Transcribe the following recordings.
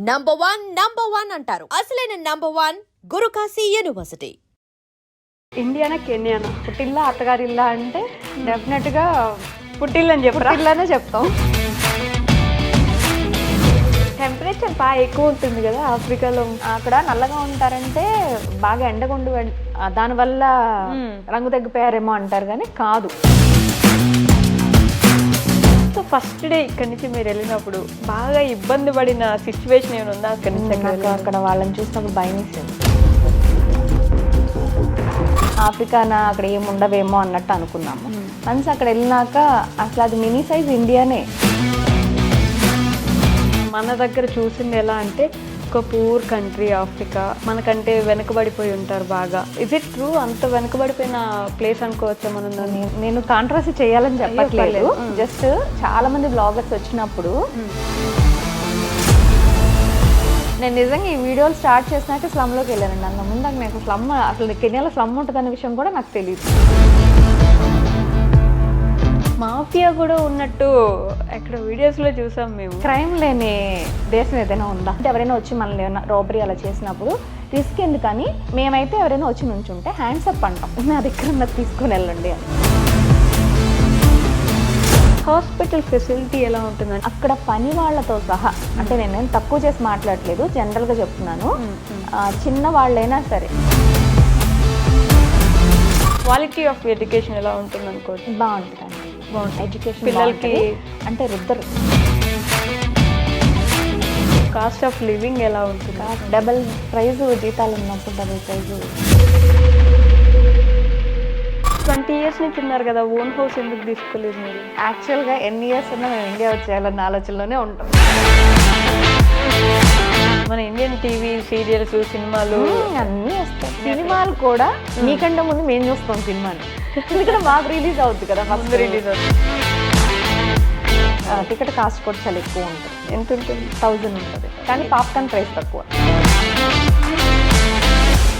Number one అంటారు. అసలైన number 1 Guru Kashi university. Indiana కెన్యానా పుట్టిల్లా అత్తగారిల్లా అంటే డెఫినెట్గా పుట్టిల్లని చెప్పరా ఇల్లానే చెప్తాం. టెంపరేచర్ బాగా ఎక్కువ ఉంటుంది కదా ఆఫ్రికాలో. అక్కడ నల్లగా ఉంటారంటే బాగా ఎండగొండు దానివల్ల రంగు తగ్గిపోయారేమో అంటారు కానీ కాదు. సో ఫస్ట్ డే ఇక్కడి నుంచి మీరు వెళ్ళినప్పుడు బాగా ఇబ్బంది పడిన సిచ్యువేషన్ ఏమైనా ఉందా? అక్కడి నుంచి అక్కడ వాళ్ళని చూసినప్పుడు భయం వేసింది. ఆఫ్రికానా అక్కడ ఏమి ఉండవేమో అన్నట్టు అనుకున్నాము. వన్స్ అక్కడ వెళ్ళినాక అసలు అది మినీ సైజ్ ఇండియానే. మన దగ్గర చూసింది ఎలా అంటే ఒక పూర్ కంట్రీ ఆఫ్రికా, మనకంటే వెనుకబడిపోయి ఉంటారు బాగా. Is it true? అంత వెనుకబడిపోయిన ప్లేస్ అనుకోవచ్చా మనం? నేను కాంట్రవర్సీ చేయాలని చెప్పట్లేదు, జస్ట్ చాలా మంది బ్లాగర్స్ వచ్చినప్పుడు నేను నిజంగా ఈ వీడియోలు స్టార్ట్ చేసినాక స్లమ్లోకి వెళ్ళానండి. అంత ముందు నాకు స్లమ్ అసలు కెన్యాలో స్లమ్ ఉంటుందనే విషయం కూడా నాకు తెలియదు. మాఫియా కూడా ఉన్నట్టు ఎక్కడ వీడియోస్లో చూసాం మేము. క్రైమ్ లేని దేశం ఏదైనా ఉందా అంటే ఎవరైనా వచ్చి మనల్ని ఏమైనా రాబరీ అలా చేసినప్పుడు రిస్క్ ఎందుకని మేమైతే ఎవరైనా వచ్చి నుంచుంటే హ్యాండ్స్ అప్ అంటాం, నా దగ్గర ఉన్నది తీసుకొని వెళ్ళండి అని. హాస్పిటల్ ఫెసిలిటీ ఎలా ఉంటుందని అక్కడ పని వాళ్ళతో సహా, అంటే నేనేం తక్కువ చేసి మాట్లాడలేదు, జనరల్గా చెప్తున్నాను, చిన్న వాళ్ళైనా సరే క్వాలిటీ ఆఫ్ ఎడ్యుకేషన్ ఎలా ఉంటుంది అనుకోండి. బాగుంటుంది ఎడ్యుకేషన్ పిల్లలకి, అంటే ఇద్దరు. కాస్ట్ ఆఫ్ లివింగ్ ఎలా ఉంటుంది? డబల్ ప్రైజ్ జీతాలు ఉన్నప్పుడు డబల్ ప్రైజ్. 20 years నుంచి ఉన్నారు కదా, ఓన్ హౌస్ ఎందుకు తీసుకోలేదు మీరు? యాక్చువల్గా ఎన్ని ఇయర్స్ ఉన్నా మేము ఇండియా వచ్చేయాలన్న ఆలోచనలోనే ఉంటాం. మన ఇండియన్ టీవీ సీరియల్స్ సినిమాలు అన్నీ వస్తాయి. సినిమాలు కూడా మీకంటే ముందు మేము చూస్తాం సినిమాని, ఎందుకంటే మాకు రిలీజ్ అవుతుంది కదా, ఫస్ట్ రిలీజ్ అవుతుంది. టికెట్ కాస్ట్ కూడా చాలా ఎక్కువ ఉంటుంది. ఎంత ఉంటుంది? 1000 ఉంటుంది, కానీ పాప్కార్న్ ప్రైస్ తక్కువ.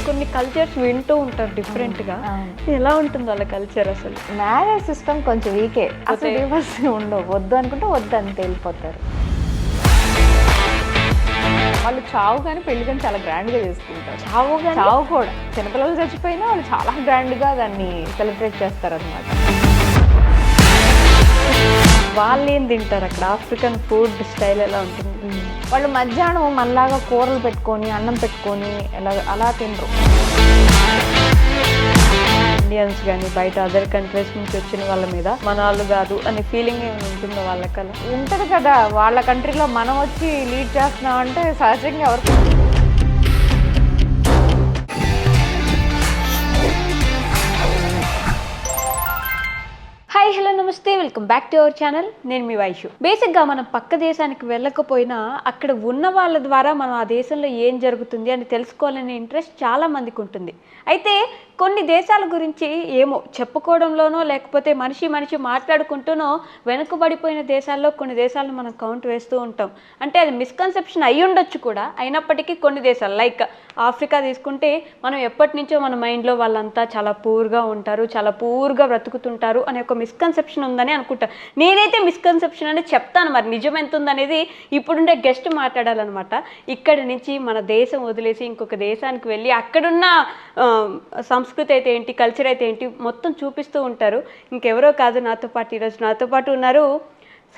కొన్ని కల్చర్స్ వింటూ ఉంటారు డిఫరెంట్గా, ఎలా ఉంటుంది వాళ్ళ కల్చర్? అసలు మ్యారేజ్ సిస్టమ్ కొంచెం వీకే, అసలు డివోర్స్ ఉండవు. వద్దు అనుకుంటే వద్దు అంతే వెళ్ళిపోతారు. వాళ్ళు చావు కానీ పెళ్లి కానీ చాలా గ్రాండ్గా చేసుకుంటారు. చావు కూడా చిన్నపిల్లలు చచ్చిపోయినా వాళ్ళు చాలా గ్రాండ్గా దాన్ని సెలబ్రేట్ చేస్తారు అనమాట. వాళ్ళు ఏం తింటారు అక్కడ? ఆఫ్రికన్ ఫుడ్ స్టైల్ ఎలా ఉంటుంది? వాళ్ళు మధ్యాహ్నం మనలాగా కూరలు పెట్టుకొని అన్నం పెట్టుకొని అలా తినరు. ఇండియన్స్ కానీ బయట అదర్ కంట్రీస్ నుంచి వచ్చిన వాళ్ళ మీద మన వాళ్ళు కాదు అనే ఫీలింగ్ ఏమైనా ఉంటుందో వాళ్ళకలా? ఉంటుంది కదా, వాళ్ళ కంట్రీలో మనం వచ్చి లీడ్ చేస్తున్నాం అంటే సహజంగా ఎవరికి. హాయ్, హలో, నమస్తే, welcome back to our channel. నేను మీ వైషు. బేసిక్గా మనం పక్క దేశానికి వెళ్ళకపోయినా అక్కడ ఉన్న వాళ్ళ ద్వారా మనం ఆ దేశంలో ఏం జరుగుతుంది అని తెలుసుకోవాలనే ఇంట్రెస్ట్ చాలా మందికి ఉంటుంది. అయితే కొన్ని దేశాల గురించి ఏమో చెప్పుకోవడంలోనో లేకపోతే మనిషి మాట్లాడుకుంటూనో వెనుకబడిపోయిన దేశాల్లో కొన్ని దేశాలను మనం కౌంట్ వేస్తూ ఉంటాం. అంటే అది మిస్కన్సెప్షన్ అయ్యి ఉండొచ్చు కూడా, అయినప్పటికీ కొన్ని దేశాలు లైక్ ఆఫ్రికా తీసుకుంటే మనం ఎప్పటి నుంచో మన మైండ్లో వాళ్ళంతా చాలా పూర్గా ఉంటారు, చాలా పూర్గా బ్రతుకుతుంటారు అనే ఒక మిస్కన్సెప్షన్ ఉందని అనుకుంటా. నేనైతే మిస్కన్సెప్షన్ అని చెప్తాను, మరి నిజం ఎంత ఉందనేది ఇప్పుడుండే గెస్ట్ మాట్లాడాలన్నమాట. ఇక్కడి నుంచి మన దేశం వదిలేసి ఇంకొక దేశానికి వెళ్ళి అక్కడున్న సంస్కృతి అయితే ఏంటి, కల్చర్ అయితే ఏంటి మొత్తం చూపిస్తూ ఉంటారు. ఇంకెవరో కాదు, ఈరోజు నాతో పాటు ఉన్నారు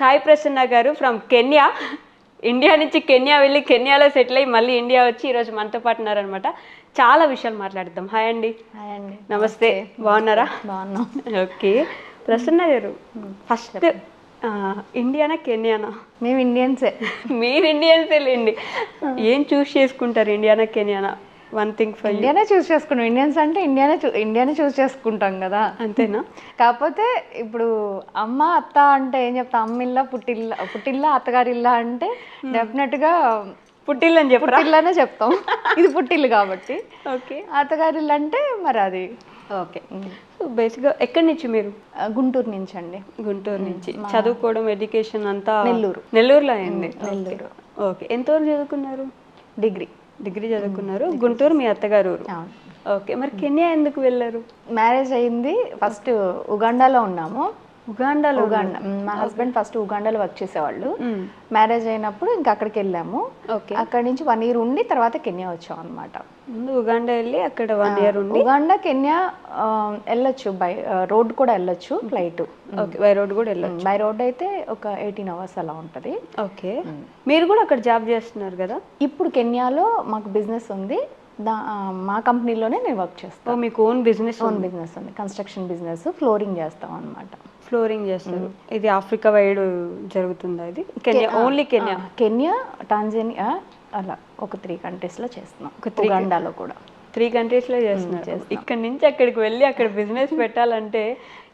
సాయి ప్రసన్న గారు ఫ్రమ్ కెన్యా. ఇండియా నుంచి కెన్యా వెళ్ళి కెన్యాలో సెటిల్ అయ్యి మళ్ళీ ఇండియా వచ్చి ఈరోజు మనతో పాటు ఉన్నారనమాట. చాలా విషయాలు మాట్లాడదాం. హాయ్ అండి. హాయ్ అండి. నమస్తే. బాగున్నారా? బాగున్నాం. ఓకే, ప్రసన్న గారు ఫస్ట్ ఇండియానా కెన్యానా? మేము ఇండియన్సే. మీరు ఇండియన్సే లేండి. ఏం చూస్ చేసుకుంటారు, ఇండియానా కెన్యానా? వన్ థింగ్ ఫర్ ఇండియానే చూస్ చేసుకుంటాం. ఇండియన్స్ అంటే ఇండియానే చూస్ చేసుకుంటాం కదా, అంతేనా? కాకపోతే ఇప్పుడు అమ్మ అత్త అంటే ఏం చెప్తా, అమ్మిల్లా పుట్టిల్లా అత్తగారిల్లా అంటే డెఫినెట్గా పుట్టిల్లు అని చెప్పి పుట్టిల్లానే చెప్తాం. ఇది పుట్టిల్లు కాబట్టి. ఓకే, అత్తగారిల్లు అంటే మరి అది ఓకే. సో బేసిక్గా ఎక్కడి నుంచి మీరు? గుంటూరు నుంచి అండి. గుంటూరు నుంచి చదువుకోవడం, ఎడ్యుకేషన్ అంతా నెల్లూరులో అయింది. నెల్లూరు. ఓకే, ఎంతవరకు చదువుకున్నారు? డిగ్రీ చదువుకున్నారు. గుంటూరు మీ అత్తగారు ఊరు. ఓకే, మరి కెన్యా ఎందుకు వెళ్ళారు? మ్యారేజ్ అయింది, ఫస్ట్ ఉగాండాలో ఉన్నాము, ఉగాండాలో ఉగాండా. మా హస్బెండ్ ఫస్ట్ ఉగాండాలో వర్క్ చేసేవాళ్ళు. మ్యారేజ్ అయినప్పుడు ఇంకా అక్కడికి వెళ్ళాము. ఓకే. అక్కడి నుంచి 1 year ఉండి తర్వాత కెన్యా వచ్చాం అనమాట. ముందు ఉగాండా వెళ్ళి అక్కడ 1 year ఉండి ఉగాండా కెన్యా వెళ్ళొచ్చు, బై రోడ్ కూడా వెళ్ళొచ్చు, ఫ్లైట్. ఓకే, బై రోడ్ కూడా వెళ్ళొచ్చు. బై రోడ్ అయితే ఒక 18 hours అలా ఉంటుంది. ఓకే. మీరు కూడా అక్కడ జాబ్ చేస్తున్నారు కదా? ఇప్పుడు కెన్యాలో మాకు బిజినెస్ ఉంది. మా కంపెనీలోనే నేను వర్క్ చేస్తాను. మీకు ఓన్ బిజినెస్ బిజినెస్ ఉంది, కన్స్ట్రక్షన్ బిజినెస్, ఫ్లోరింగ్ చేస్తాం అనమాట. ఫ్లోరింగ్ చేస్తారు. ఇది ఆఫ్రికా వైడ్ జరుగుతుందా? ఇది Kenya, only Kenya? Kenya, Tanzania అలా ఒక 3 countries లో చేస్తున్నాం. ఉగాండాలో కూడా 3 countries లో చేస్తున్నారు. ఇక్కడ నుంచి అక్కడికి వెళ్ళి అక్కడ బిజినెస్ పెట్టాలంటే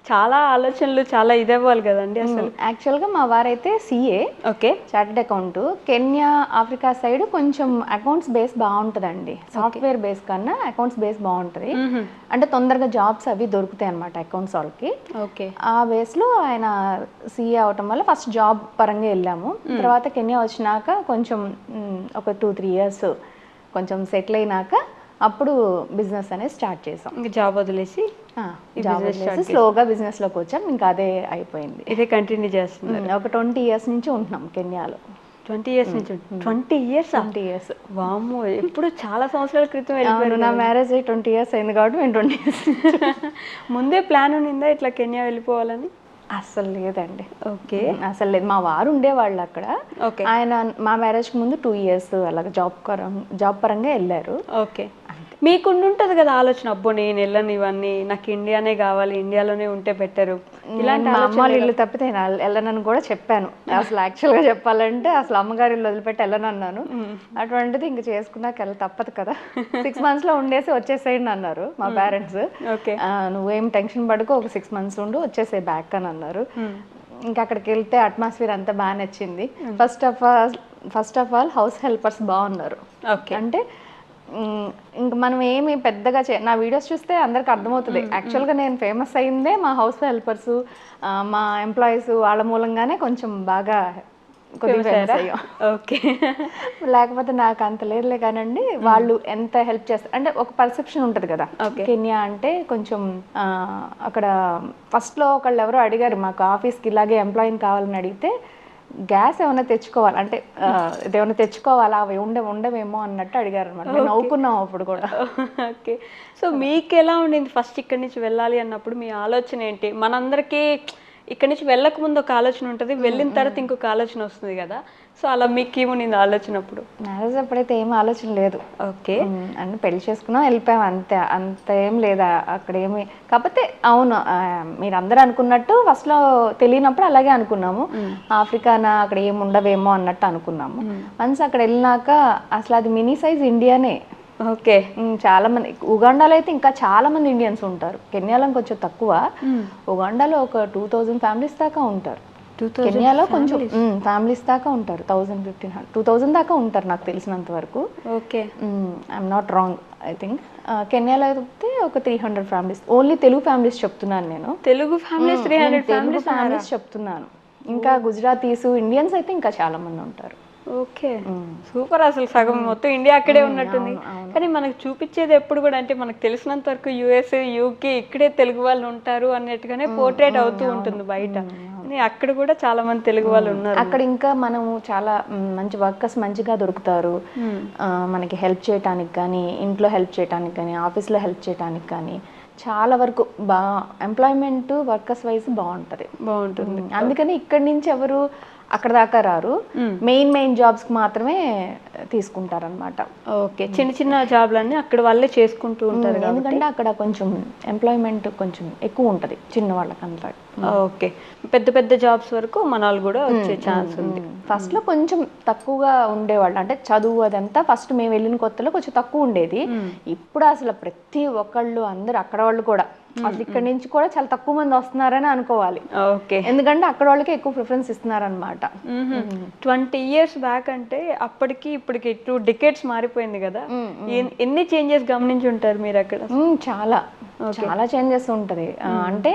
చాలా ఆలోచనలు, చాలా ఇదవ్వాలి కదండి అసలు. యాక్చువల్గా మా వారైతే CA, okay, chartered account. Kenya, Africa side కొంచెం అకౌంట్స్ బేస్ బాగుంటుందండి. సాఫ్ట్వేర్ బేస్ కన్నా అకౌంట్స్ బేస్ బాగుంటుంది. అంటే తొందరగా జాబ్స్ అవి దొరుకుతాయి అనమాట అకౌంట్స్ వాళ్ళకి. ఓకే. ఆ బేస్లో ఆయన CA అవటం వల్ల ఫస్ట్ జాబ్ పరంగా వెళ్ళాము. తర్వాత కెన్యా వచ్చినాక కొంచెం ఒక 2-3 years కొంచెం సెటిల్ అయినాక అప్పుడు బిజినెస్ అనేది స్టార్ట్ చేసాం. ఇంకా జాబ్ వదిలేసి స్లోగా బిజినెస్ లోకి వచ్చాం. ఇంకా అదే అయిపోయింది. ఇదే కంటిన్యూ చేస్తున్నాం. ఒక 20 years నుంచి ఉంటున్నాం కెన్యాలో. 20 years నుంచి? 20 years? వామ్మో, ఎప్పుడు చాలా సంవత్సరాల క్రితం వెళ్ళిపోయారు. నా మ్యారేజ్ అయ్యి 20 years అయింది కాబట్టి మేము 20 years ముందే ప్లాన్ ఉన్నిందా ఇట్లా కెన్యా వెళ్ళిపోవాలని? అసలు లేదండి. ఓకే, అసలు లేదు. మా వారు ఉండేవాళ్ళు అక్కడ. ఆయన మా మ్యారేజ్కి ముందు 2 years అలాగ జాబ్ పరంగా వెళ్ళారు. ఓకే. మీకు ఉంటుంది కదా ఆలోచన, అబ్బో నేను వెళ్ళను, ఇవన్నీ నాకు ఇండియానే కావాలి, ఇండియాలోనే ఉంటే బెటరు, ఇలాంటి మా అమ్మ ఇల్లు తప్పితే నేను వెళ్ళనని కూడా చెప్పాను. అసలు యాక్చువల్గా చెప్పాలంటే అసలు అమ్మగారి ఇల్లు వదిలిపెట్టి వెళ్ళనన్నాను. అటువంటిది ఇంక చేసుకున్నాక తప్పదు కదా. 6 months లో ఉండేసి వచ్చేసేయండి అన్నారు మా పేరెంట్స్. నువ్వేం టెన్షన్ పడుకో, ఒక 6 months ఉండు, వచ్చేసే బ్యాక్ అని అన్నారు. ఇంకా అక్కడికి వెళ్తే అట్మాస్ఫియర్ అంతా బాగా నచ్చింది. First of all house helpers బాగున్నారు. అంటే ఇంక మనం ఏమి పెద్దగా నా వీడియోస్ చూస్తే అందరికి అర్థమవుతుంది. యాక్చువల్గా నేను ఫేమస్ అయిందే మా హౌస్ హెల్పర్స్, మా ఎంప్లాయీస్ వాళ్ళ మూలంగానే కొంచెం బాగా కొద్దిగా ఫేమస్ అయ్యాం. ఓకే. లేకపోతే నాకు అంత లేదులే కానండి. వాళ్ళు ఎంత హెల్ప్ చేస్తారు అంటే ఒక పర్సెప్షన్ ఉంటుంది కదా. కెన్యా అంటే కొంచెం అక్కడ ఫస్ట్లో ఒకళ్ళు ఎవరో అడిగారు మాకు ఆఫీస్కి ఇలాగే ఎంప్లాయీని కావాలని అడిగితే, గ్యాస్ ఏమైనా తెచ్చుకోవాలి అంటే ఇదేమైనా తెచ్చుకోవాలా, అవి ఉండవేమో అన్నట్టు అడిగారు అనమాట. మేము నవ్వుకున్నాం అప్పుడు కూడా. ఓకే. సో మీకు ఎలా ఉండింది ఫస్ట్ ఇక్కడి నుంచి వెళ్ళాలి అన్నప్పుడు? మీ ఆలోచన ఏంటి? మనందరికీ ఇక్కడి నుంచి వెళ్ళక ముందు ఒక ఆలోచన ఉంటుంది, వెళ్ళిన తర్వాత ఇంకొక ఆలోచన వస్తుంది కదా. సో అలా మీకు ఏముంది ఆలోచన అప్పుడు? మ్యారేజ్ అప్పుడైతే ఏం ఆలోచన లేదు. ఓకే. అంటే పెళ్లి చేసుకున్నాం, వెళ్ళిపోయాం అంతే. అంత ఏం లేదా అక్కడ ఏమి. కాకపోతే అవును, మీరు అందరూ అనుకున్నట్టు ఫస్ట్లో తెలియనప్పుడు అలాగే అనుకున్నాము. ఆఫ్రికానా, అక్కడ ఏమి ఉండవేమో అన్నట్టు అనుకున్నాము. వన్స్ అక్కడ వెళ్ళినాక అసలు అది మినీ సైజ్ ఇండియానే. ఓకే. చాలా మంది ఉగాండాలో అయితే ఇంకా చాలా మంది ఇండియన్స్ ఉంటారు. కెన్యాలో కొంచెం తక్కువ. ఉగాండాలో ఒక 2000 families దాకా ఉంటారు. కెన్యాలో కొంచెం ఫ్యామిలీస్ దాకా ఉంటారు. 1000-1500-2000 దాకా ఉంటారు నాకు తెలిసినంత వరకు. Okay, I'm not wrong I think. కెన్యాలో అయితే ఒక 300 families. ఓన్లీ తెలుగు ఫ్యామిలీస్ చెప్తున్నాను నేను. తెలుగు ఫ్యామిలీస్ 300 ఫ్యామిలీస్ చెప్తున్నాను. ఇంకా గుజరాతీస్, ఇండియన్స్ అయితే ఇంకా చాలా మంది ఉంటారు. Okay, super. అసలు సగం మొత్తం ఇండియా అక్కడే ఉన్నట్టుంది. కానీ మనకు చూపించేది ఎప్పుడు కూడా అంటే మనకు తెలిసినంత వరకు US, UK ఇక్కడే తెలుగు వాళ్ళు ఉంటారు అన్నట్టుగానే పోర్ట్రేట్ అవుతూ ఉంటుంది బయట. అక్కడ కూడా చాలా మంది తెలుగు వాళ్ళు ఉన్నారు. అక్కడ ఇంకా మనము చాలా మంచి వర్కర్స్ మంచిగా దొరుకుతారు. మనకి హెల్ప్ చేయడానికి కానీ, ఇంట్లో హెల్ప్ చేయడానికి కానీ, ఆఫీస్లో హెల్ప్ చేయడానికి కానీ చాలా వరకు ఎంప్లాయ్మెంట్ వర్కర్స్ వైజ్ బాగుంటుంది. అందుకని ఇక్కడి నుంచి ఎవరు అక్కడ దాకా రారు. మెయిన్ జాబ్స్ కి మాత్రమే తీసుకుంటారనమాట. ఓకే. చిన్న చిన్న జాబ్లన్నీ అక్కడ వాళ్ళే చేసుకుంటూ ఉంటారు. ఎందుకంటే అక్కడ కొంచెం ఎంప్లాయ్మెంట్ కొంచెం ఎక్కువ ఉంటుంది చిన్న వాళ్ళకంతా. ఓకే. పెద్ద జాబ్స్ వరకు మన వాళ్ళు కూడా వచ్చే ఛాన్స్ ఉంది. ఫస్ట్ లో కొంచెం తక్కువగా ఉండేవాళ్ళు. అంటే చదువు అదంతా ఫస్ట్ మేము వెళ్ళిన కొత్తలో కొంచెం తక్కువ ఉండేది. ఇప్పుడు అసలు ప్రతి ఒక్కళ్ళు అందరు అక్కడ వాళ్ళు కూడా అసలు ఇక్కడ నుంచి కూడా చాలా తక్కువ మంది వస్తున్నారని అనుకోవాలి. ఓకే. ఎందుకంటే అక్కడ వాళ్ళకి ఎక్కువ ప్రిఫరెన్స్ ఇస్తున్నారనమాట. 20 years బ్యాక్ అంటే అప్పటికి ఇప్పటికి 2 decades మారిపోయింది కదా. ఎన్ని చేంజెస్ గమనించి ఉంటారు మీరు అక్కడ? చాలా చేంజెస్ ఉంటది. అంటే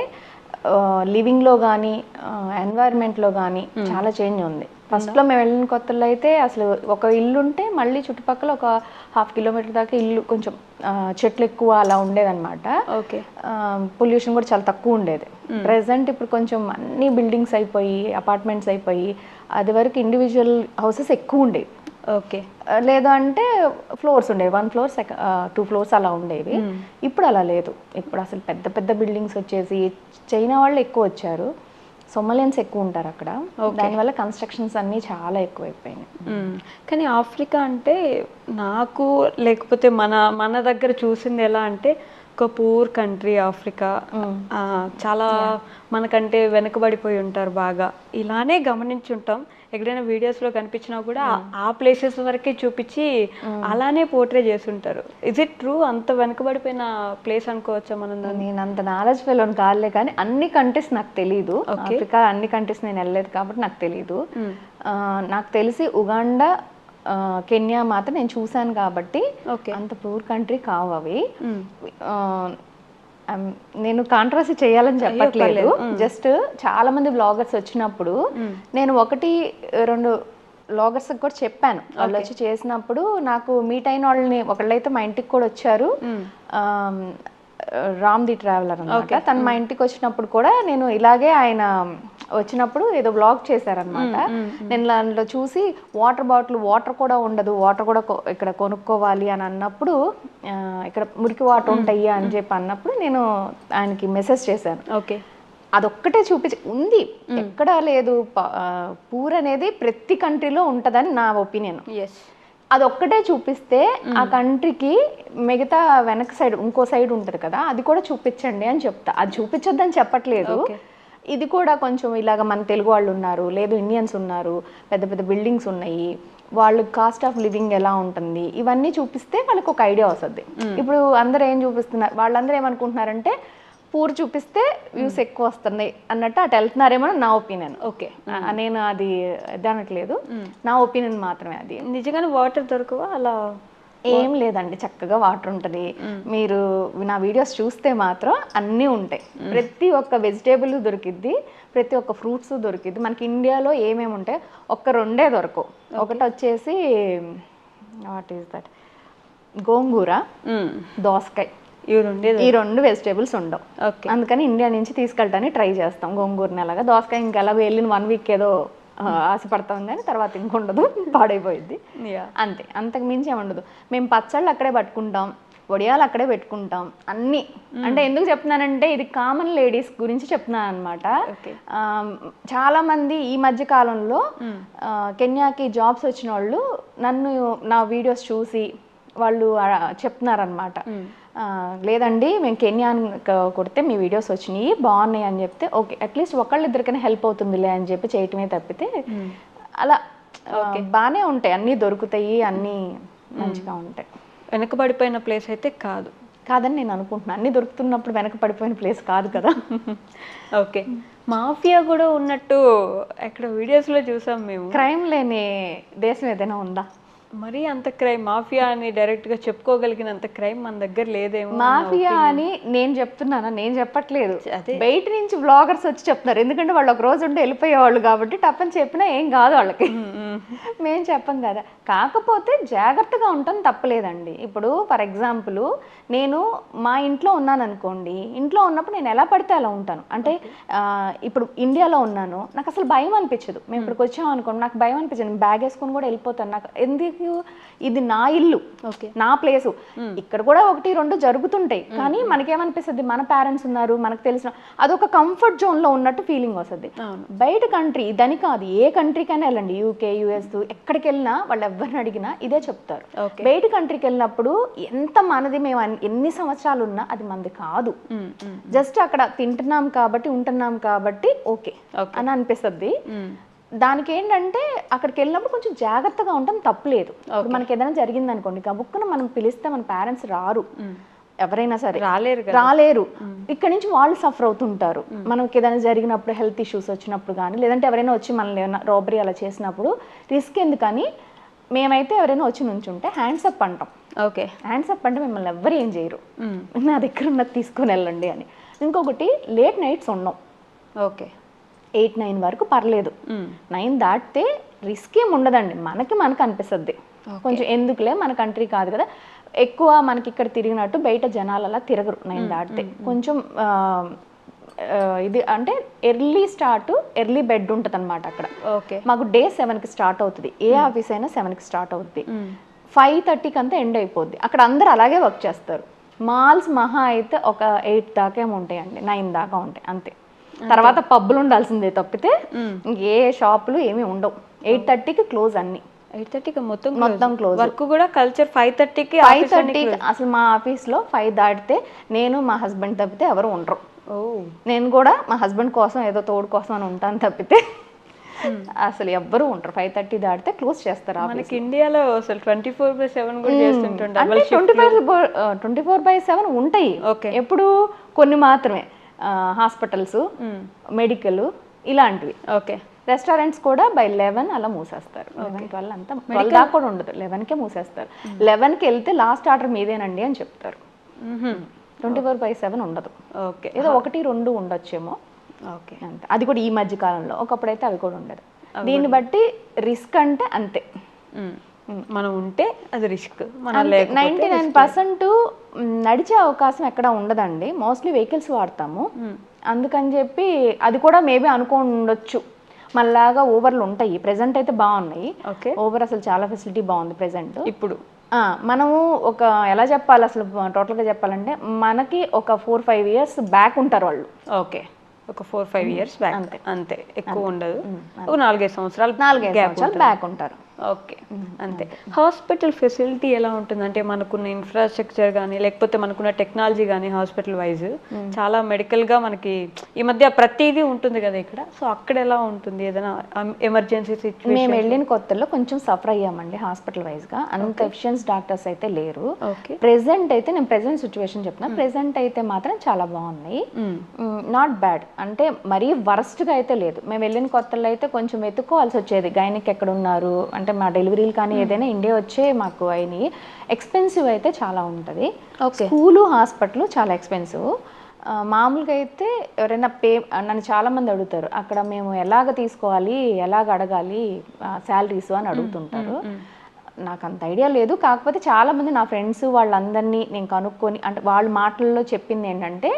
లివింగ్ లో కానీ, ఎన్వైరన్మెంట్ లో కానీ చాలా చేంజ్ ఉంది. ఫస్ట్లో మేము వెళ్ళిన కొత్తలో అయితే అసలు ఒక ఇల్లు ఉంటే మళ్ళీ చుట్టుపక్కల ఒక 1/2 కిలోమీటర్ దాకా ఇల్లు కొంచెం చెట్లు ఎక్కువ అలా ఉండేదన్నమాట. ఓకే. పొల్యూషన్ కూడా చాలా తక్కువ ఉండేది. ప్రెసెంట్ ఇప్పుడు కొంచెం అన్ని బిల్డింగ్స్ అయిపోయి అపార్ట్మెంట్స్ అయిపోయి అది వరకు ఇండివిజువల్ హౌసెస్ ఎక్కువ ఉండేవి. ఓకే. లేదు అంటే ఫ్లోర్స్ ఉండేవి, 1 floor 2 floors అలా ఉండేవి. ఇప్పుడు అలా లేదు. ఇప్పుడు అసలు పెద్ద పెద్ద బిల్డింగ్స్ వచ్చేసి చైనా వాళ్ళు ఎక్కువ వచ్చారు, సొమలియన్స్ ఎక్కువ ఉంటారు అక్కడ. దానివల్ల కన్స్ట్రక్షన్స్ అన్నీ చాలా ఎక్కువైపోయినాయి. కానీ ఆఫ్రికా అంటే నాకు లేకపోతే మన దగ్గర చూసింది ఎలా అంటే ఒక పూర్ కంట్రీ ఆఫ్రికా, చాలా మనకంటే వెనుకబడిపోయి ఉంటారు బాగా. ఇలానే గమనించుంటాం, ఎక్కడైనా వీడియోస్లో కనిపించినా కూడా ఆ ప్లేసెస్ వరకే చూపించి అలానే పోర్ట్రే చేస్తుంటారు. Is it true? అంత వెనుకబడిపోయిన ప్లేస్ అనుకోవచ్చా మనం? నేను అంత నాలెడ్జ్ ఫెలోని కాదులే, కానీ అన్ని కంట్రీస్ నాకు తెలీదు. ఆఫ్రికా అన్ని కంట్రీస్ నేను వెళ్ళలేదు కాబట్టి నాకు తెలీదు. నాకు తెలిసి ఉగాండా, కెన్యా మాత్రం నేను చూశాను కాబట్టి అంత పూర్ కంట్రీ కావు అవి. నేను కాంట్రవర్సీ చేయాలని చెప్పట్లేదు, జస్ట్ చాలా మంది బ్లాగర్స్ వచ్చినప్పుడు నేను 1-2 బ్లాగర్స్ కూడా చెప్పాను. వాళ్ళు వచ్చి చేసినప్పుడు నాకు మీట్ అయిన వాళ్ళని, ఒకళ్ళైతే మా ఇంటికి కూడా వచ్చారు, రామ్ ది ట్రావెలర్ అనమాట. తను మా ఇంటికి వచ్చినప్పుడు కూడా నేను ఇలాగే, ఆయన వచ్చినప్పుడు ఏదో బ్లాగ్ చేశారనమాట. నేను దాంట్లో చూసి వాటర్ కూడా ఉండదు, వాటర్ కూడా ఇక్కడ కొనుక్కోవాలి అని అన్నప్పుడు, ఇక్కడ మురికి వాటర్ ఉంటాయి అని చెప్పి అన్నప్పుడు నేను ఆయనకి మెసేజ్ చేశాను. ఓకే. అదొక్కటే చూపించి ఉంది, ఎక్కడా లేదు. పూర్ అనేది ప్రతి కంట్రీలో ఉంటుందని నా ఒపీనియన్. అదొక్కటే చూపిస్తే ఆ కంట్రీకి మిగతా వెనక సైడ్ ఇంకో సైడ్ ఉంటుంది కదా, అది కూడా చూపించండి అని చెప్తా. అది చూపించొద్దని చెప్పట్లేదు. ఇది కూడా కొంచెం ఇలాగ మన తెలుగు వాళ్ళు ఉన్నారు, లేదు ఇండియన్స్ ఉన్నారు, పెద్ద పెద్ద బిల్డింగ్స్ ఉన్నాయి, వాళ్ళు కాస్ట్ ఆఫ్ లివింగ్ ఎలా ఉంటుంది, ఇవన్నీ చూపిస్తే వాళ్ళకి ఒక ఐడియా వస్తుంది. ఇప్పుడు అందరూ ఏం చూపిస్తున్నారు, వాళ్ళందరూ ఏమనుకుంటున్నారంటే పూర్ చూపిస్తే వ్యూస్ ఎక్కువ వస్తున్నాయి అన్నట్టు అటు వెళ్తున్నారేమో నా ఒపీనియన్. ఓకే, నేను అది అనట్లేదు, నా ఒపీనియన్ మాత్రమే అది. నిజంగానే వాటర్ దొరకవా అలా? ఏం లేదండి, చక్కగా వాటర్ ఉంటుంది. మీరు నా వీడియోస్ చూస్తే మాత్రం అన్నీ ఉంటాయి. ప్రతి ఒక్క వెజిటేబుల్ దొరికిద్ది, ప్రతి ఒక్క ఫ్రూట్స్ దొరికిద్ది. మనకి ఇండియాలో ఏమేమి ఉంటాయి, 1-2 దొరకవు. ఒకటి వచ్చేసి వాట్ ఈస్ దట్, గోంగూర, దోసకాయ, ఈ 2 వెజిటేబుల్స్ ఉండవు. అందుకని ఇండియా నుంచి తీసుకెళ్ళడానికి ట్రై చేస్తాం గోంగూరని. అలాగా దోసకాయ ఇంకెలాగో వెళ్ళిన 1 week ఏదో ఆశపడతాం, కానీ తర్వాత ఇంకొండదు, పాడైపోయింది అంతే. అంతకు మించి ఏముండదు. మేము పచ్చళ్ళు అక్కడే పట్టుకుంటాం, వడియాలు అక్కడే పెట్టుకుంటాం అన్నీ. అంటే ఎందుకు చెప్తున్నానంటే ఇది కామన్ లేడీస్ గురించి చెప్తున్నాను అనమాట. చాలా మంది ఈ మధ్య కాలంలో కెన్యాకి జాబ్స్ వచ్చిన వాళ్ళు నా వీడియోస్ చూసి వాళ్ళు చెప్తున్నారనమాట, లేదండి మేము కెన్యా కొడితే మీ వీడియోస్ వచ్చినాయి బాగున్నాయి అని చెప్తే, ఓకే అట్లీస్ట్ ఒకళ్ళిద్దరికైనా హెల్ప్ అవుతుందిలే అని చెప్పి చేయటమే తప్పితే అలా బాగానే ఉంటాయి, అన్నీ దొరుకుతాయి, అన్నీ మంచిగా ఉంటాయి. వెనకబడిపోయిన ప్లేస్ అయితే కాదని నేను అనుకుంటున్నాను. అన్నీ దొరుకుతున్నప్పుడు వెనకబడిపోయిన ప్లేస్ కాదు కదా. ఓకే. మాఫియా కూడా ఉన్నట్టు ఎక్కడ వీడియోస్లో చూసాం మేము. క్రైమ్ లేని దేశం ఏదైనా ఉందా? మరీ అంత క్రైమ్, మాఫియా అని డైరెక్ట్గా చెప్పుకోగలిగినంత క్రైమ్ మన దగ్గర లేదేమో. మాఫియా అని నేను చెప్తున్నానా? నేను చెప్పట్లేదు, బయట నుంచి బ్లాగర్స్ వచ్చి చెప్తున్నారు. ఎందుకంటే వాళ్ళు ఒక రోజు ఉంటే వెళ్ళిపోయేవాళ్ళు కాబట్టి టప్పని చెప్పినా ఏం కాదు వాళ్ళకి, మేము చెప్పం కదా. కాకపోతే జాగ్రత్తగా ఉంటాం తప్పలేదండి. ఇప్పుడు ఫర్ ఎగ్జాంపుల్ నేను మా ఇంట్లో ఉన్నాను అనుకోండి, ఇంట్లో ఉన్నప్పుడు నేను ఎలా పడితే అలా ఉంటాను. అంటే ఇప్పుడు ఇండియాలో ఉన్నాను, నాకు అసలు భయం అనిపించదు. మేము ఇక్కడికి వచ్చాం అనుకోండి, నాకు భయం అనిపించదు, బ్యాగ్ వేసుకొని కూడా వెళ్ళిపోతాను. నాకు ఎందుకు, ఇది నా ఇల్లు, నా ప్లేసు. ఇక్కడ కూడా 1-2 జరుగుతుంటాయి, కానీ మనకేమనిపిస్తుంది, మన పేరెంట్స్ ఉన్నారు, మనకు తెలిసిన అదొక కంఫర్ట్ జోన్ లో ఉన్నట్టు ఫీలింగ్ వస్తుంది. బయట కంట్రీ ఇదని కాదు, ఏ కంట్రీకైనా వెళ్ళండి, UK, US, ఎక్కడికి వెళ్ళినా వాళ్ళు ఎవరిని అడిగినా ఇదే చెప్తారు. బయట కంట్రీకి వెళ్ళినప్పుడు ఎంత మనది, మేము ఎన్ని సంవత్సరాలు ఉన్నా అది మనది కాదు, జస్ట్ అక్కడ తింటున్నాం కాబట్టి ఉంటున్నాం కాబట్టి ఓకే అని అనిపిస్తుంది. దానికి ఏంటంటే అక్కడికి వెళ్ళినప్పుడు కొంచెం జాగ్రత్తగా ఉంటాం, తప్పులేదు. మనకి ఏదైనా జరిగింది అనుకోండి, గబుక్కున మనం పిలిస్తే మన పేరెంట్స్ రారు, ఎవరైనా సరే రాలేరు. ఇక్కడ నుంచి వాళ్ళు సఫర్ అవుతుంటారు. మనకి ఏదైనా జరిగినప్పుడు, హెల్త్ ఇష్యూస్ వచ్చినప్పుడు కానీ, లేదంటే ఎవరైనా వచ్చి మనల్ని ఏమైనా రాబరీ అలా చేసినప్పుడు రిస్క్ ఎందుకని మేమైతే ఎవరైనా వచ్చి నుంచుంటే హ్యాండ్స్ అప్ అంటాం. ఓకే, హ్యాండ్స్ అప్ అంటే మిమ్మల్ని ఎవ్వరు ఏం చేయరు, నా దగ్గర ఉన్నది తీసుకొని వెళ్ళండి అని. ఇంకొకటి, లేట్ నైట్స్ ఉన్నాం. ఓకే, 8-9 వరకు పర్లేదు, 9 దాటితే రిస్క్ ఏమి ఉండదండి, మనకు అనిపిస్తుంది కొంచెం ఎందుకులే, మన కంట్రీ కాదు కదా, ఎక్కువ మనకి ఇక్కడ తిరిగినట్టు బయట జనాలు అలా తిరగరు 9 దాటితే. కొంచెం ఇది అంటే ఎర్లీ స్టార్ట్, ఎర్లీ బెడ్ ఉంటుంది అనమాట అక్కడ. ఓకే, మాకు డే 7కి స్టార్ట్ అవుతుంది, ఏ ఆఫీస్ అయినా 7కి స్టార్ట్ అవుతుంది, 5:30కి అంతా ఎండ్ అయిపోద్ది. అక్కడ అందరు అలాగే వర్క్ చేస్తారు. మాల్స్ మహా అయితే ఒక 8 దాకా ఏమి ఉంటాయండి, 9 దాకా ఉంటాయి అంతే. తర్వాత పబ్బులు ఉండాల్సిందే తప్పితే ఏ షాపులు ఏమీ ఉండవు. 8:30కి క్లోజ్ అన్ని. 8:30కి మొత్తం క్లోజ్. వర్క్ కూడా కల్చర్ 5:30కి. 5:30కి అసలు మా ఆఫీస్లో 5 దాటితే నేను మా హస్బెండ్ తప్పితే ఎవరు ఉండరు. నేను కూడా మా హస్బెండ్ కోసం ఏదో తోడు కోసం అని ఉంటాను తప్పితే అసలు ఎవ్వరు ఉంటారు. 5:30 దాటితే క్లోజ్ చేస్తారు. మనకి ఇండియాలో అసలు 24/7 కూడా చేస్తుంటారు. 24/7 ఉంటాయి, ఎప్పుడు కొన్ని మాత్రమే. హాస్పిటల్స్, మెడికల్ ఇలాంటివి. ఓకే, రెస్టారెంట్స్ కూడా బై 11 అలా మూసేస్తారు. 12 అంతా 12 దాకా కూడా ఉండదు, 11కే మూసేస్తారు. 11కి వెళ్తే లాస్ట్ ఆర్డర్ మీదేనండి అని చెప్తారు. 24/7 ఉండదు. ఓకే, ఏదో 1-2 ఉండొచ్చేమో. ఓకే, అంతే. అది కూడా ఈ మధ్య కాలంలో, ఒకప్పుడైతే అవి కూడా ఉండదు. దీన్ని బట్టి రిస్క్ అంటే అంతే, మనం ఉంటే అది రిస్క్. 99% నడిచే అవకాశం ఎక్కడ ఉండదండి, మోస్ట్లీ వెహికల్స్ వాడతాము. అందుకని చెప్పి అది కూడా మేబీ ఉండొచ్చు మళ్ళాగా ఊబర్లు ఉంటాయి. ప్రెజెంట్ అయితే బాగున్నాయి. ఊబర్ అసలు చాలా ఫెసిలిటీ బాగుంది ప్రెజెంట్ ఇప్పుడు. మనము ఒక ఎలా చెప్పాలి అసలు టోటల్గా చెప్పాలంటే మనకి ఒక 4-5 ఇయర్స్ బ్యాక్ ఉంటారు వాళ్ళు. ఓకే, ఒక 4-5 ఇయర్స్ బ్యాక్, అంతే అంతే, ఎక్కువ ఉండదు. ఒక 4-5 సంవత్సరాలు బ్యాక్ ఉంటారు. ఓకే, అంతే. హాస్పిటల్ ఫెసిలిటీ ఎలా ఉంటుంది అంటే మనకున్న ఇన్ఫ్రాస్ట్రక్చర్ కానీ లేకపోతే మనకున్న టెక్నాలజీ కానీ హాస్పిటల్ వైజ్ చాలా మెడికల్గా మనకి ఈ మధ్య ప్రతిదీ ఉంటుంది కదా ఇక్కడ. సో అక్కడ ఎలా ఉంటుంది? ఏదైనా ఎమర్జెన్సీ సిచ్యువేషన్? మేము వెళ్ళిన కొత్తలో కొంచెం సఫర్ అయ్యామండి హాస్పిటల్ వైజ్గా. అంత ఎఫిషియన్స్ డాక్టర్స్ అయితే లేరు. ప్రెసెంట్ అయితే నేను ప్రెసెంట్ సిచ్యువేషన్ చెప్తున్నా, ప్రెసెంట్ అయితే మాత్రం చాలా బాగున్నాయి. నాట్ బ్యాడ్ అంటే మరీ వరస్ట్గా అయితే లేదు. మేము వెళ్ళిన కొత్తలో అయితే కొంచెం వెతుక్కోవాల్సి వచ్చేది, గైనిక్ ఎక్కడ ఉన్నారు అంటే మా డెలివరీలు కానీ ఏదైనా ఇండియా వచ్చే మాకు అయినాయి. ఎక్స్పెన్సివ్ అయితే చాలా ఉంటుంది. స్కూలు, హాస్పిటల్ చాలా ఎక్స్పెన్సివ్. మామూలుగా అయితే ఎవరైనా నన్ను చాలామంది అడుగుతారు అక్కడ మేము ఎలాగ తీసుకోవాలి, ఎలాగ అడగాలి శాలరీస్ అని అడుగుతుంటారు. నాకు అంత ఐడియా లేదు. కాకపోతే చాలామంది నా ఫ్రెండ్స్ వాళ్ళందరినీ నేను కనుక్కొని అంటే వాళ్ళ మాటల్లో చెప్పింది ఏంటంటే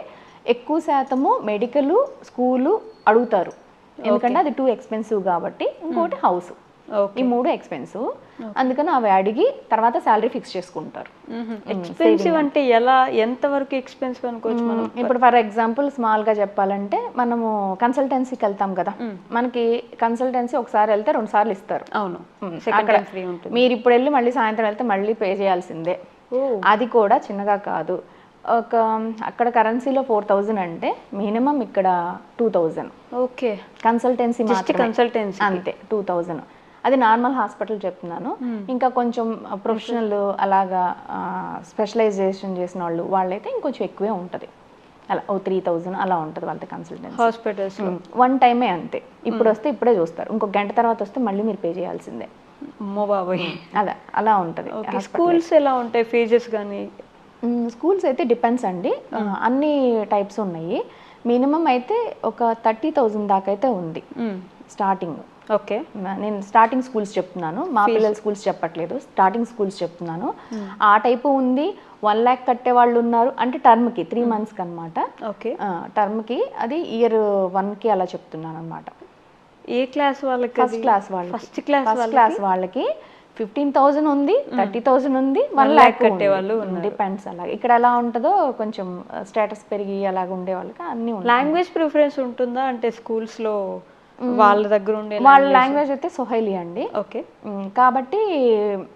ఎక్కువ శాతము మెడికల్, స్కూలు అడుగుతారు, ఎందుకంటే అది 2 ఎక్స్పెన్సివ్ కాబట్టి. ఇంకోటి హౌస్, ఈ 3 ఎక్స్పెన్సివ్. అందుకని అవి అడిగి తర్వాత శాలరీ ఫిక్స్ చేసుకుంటారు. ఎక్స్పెన్సివ్ అంటే ఎలా, ఎంత వరకు ఎక్స్పెన్సివ్ అనుకోవచ్చు మనం? ఇప్పుడు ఫర్ ఎగ్జాంపుల్ స్మాల్గా చెప్పాలంటే మనము కన్సల్టెన్సీకి వెళ్తాం కదా, మనకి కన్సల్టెన్సీ ఒకసారి వెళ్తే 2 సార్లు ఇస్తారు. అవును, అక్కడ మీరు ఇప్పుడు వెళ్ళి మళ్ళీ సాయంత్రం వెళ్తే మళ్ళీ పే చేయాల్సిందే. అది కూడా చిన్నగా కాదు. అక్కడ కరెన్సీలో 4,000 అంటే మినిమం ఇక్కడ 2,000. ఓకే, కన్సల్టెన్సీ కన్సల్టెన్సీ అంతే 2,000. అది నార్మల్ హాస్పిటల్ చెప్తున్నాను. ఇంకా కొంచెం ప్రొఫెషనల్ అలాగా స్పెషలైజేషన్ చేసిన వాళ్ళైతే ఇంకొంచెం ఎక్కువే ఉంటుంది. అలా 3,000 అలా ఉంటుంది వాళ్ళ కన్సల్టెన్సీ. హాస్పిటల్స్ 1 టైమే అంతే. ఇప్పుడు వస్తే ఇప్పుడే చూస్తారు, ఇంకో గంట తర్వాత వస్తే మళ్ళీ మీరు పే చేయాల్సిందే. అమ్మో బాబాయ్, అలా ఉంటుంది. స్కూల్స్ ఎలా ఉంటాయి ఫీజెస్ కానీ? స్కూల్స్ అయితే డిపెండ్స్ అండి, అన్ని టైప్స్ ఉన్నాయి. మినిమం అయితే ఒక 30,000 దాకా అయితే ఉంది స్టార్టింగ్. ఓకే, నేను స్టార్టింగ్ స్కూల్స్ చెప్తున్నాను, మా పిల్లల స్కూల్స్ చెప్పట్లేదు, స్టార్టింగ్ స్కూల్స్ చెప్తున్నాను. ఆ టైపు ఉంది. 1 lakh కట్టే వాళ్ళు ఉన్నారు, అంటే టర్మ్కి 3 monthsకి అనమాట. ఓకే, టర్మ్కి అది ఇయర్ 1కి అలా చెప్తున్నాను అనమాట. ఏ క్లాస్ వాళ్ళకి? ఫస్ట్ క్లాస్ వాళ్ళకి. ఫస్ట్ క్లాస్ వాళ్ళకి 15,000 ఉంది, 30,000 ఉంది, 1 lakh కట్టే వాళ్ళు డిపెండ్స్. అలా ఇక్కడ ఎలా ఉంటుందో కొంచెం స్టేటస్ పెరిగి అలాగ ఉండే వాళ్ళకి అన్ని ఉన్నాయి. లాంగ్వేజ్ ప్రిఫరెన్స్ ఉంటుందా అంటే స్కూల్స్లో వాళ్ళ దగ్గర ఉండే? వాళ్ళ లాంగ్వేజ్ అయితే సొహైలీ అండి. ఓకే, కాబట్టి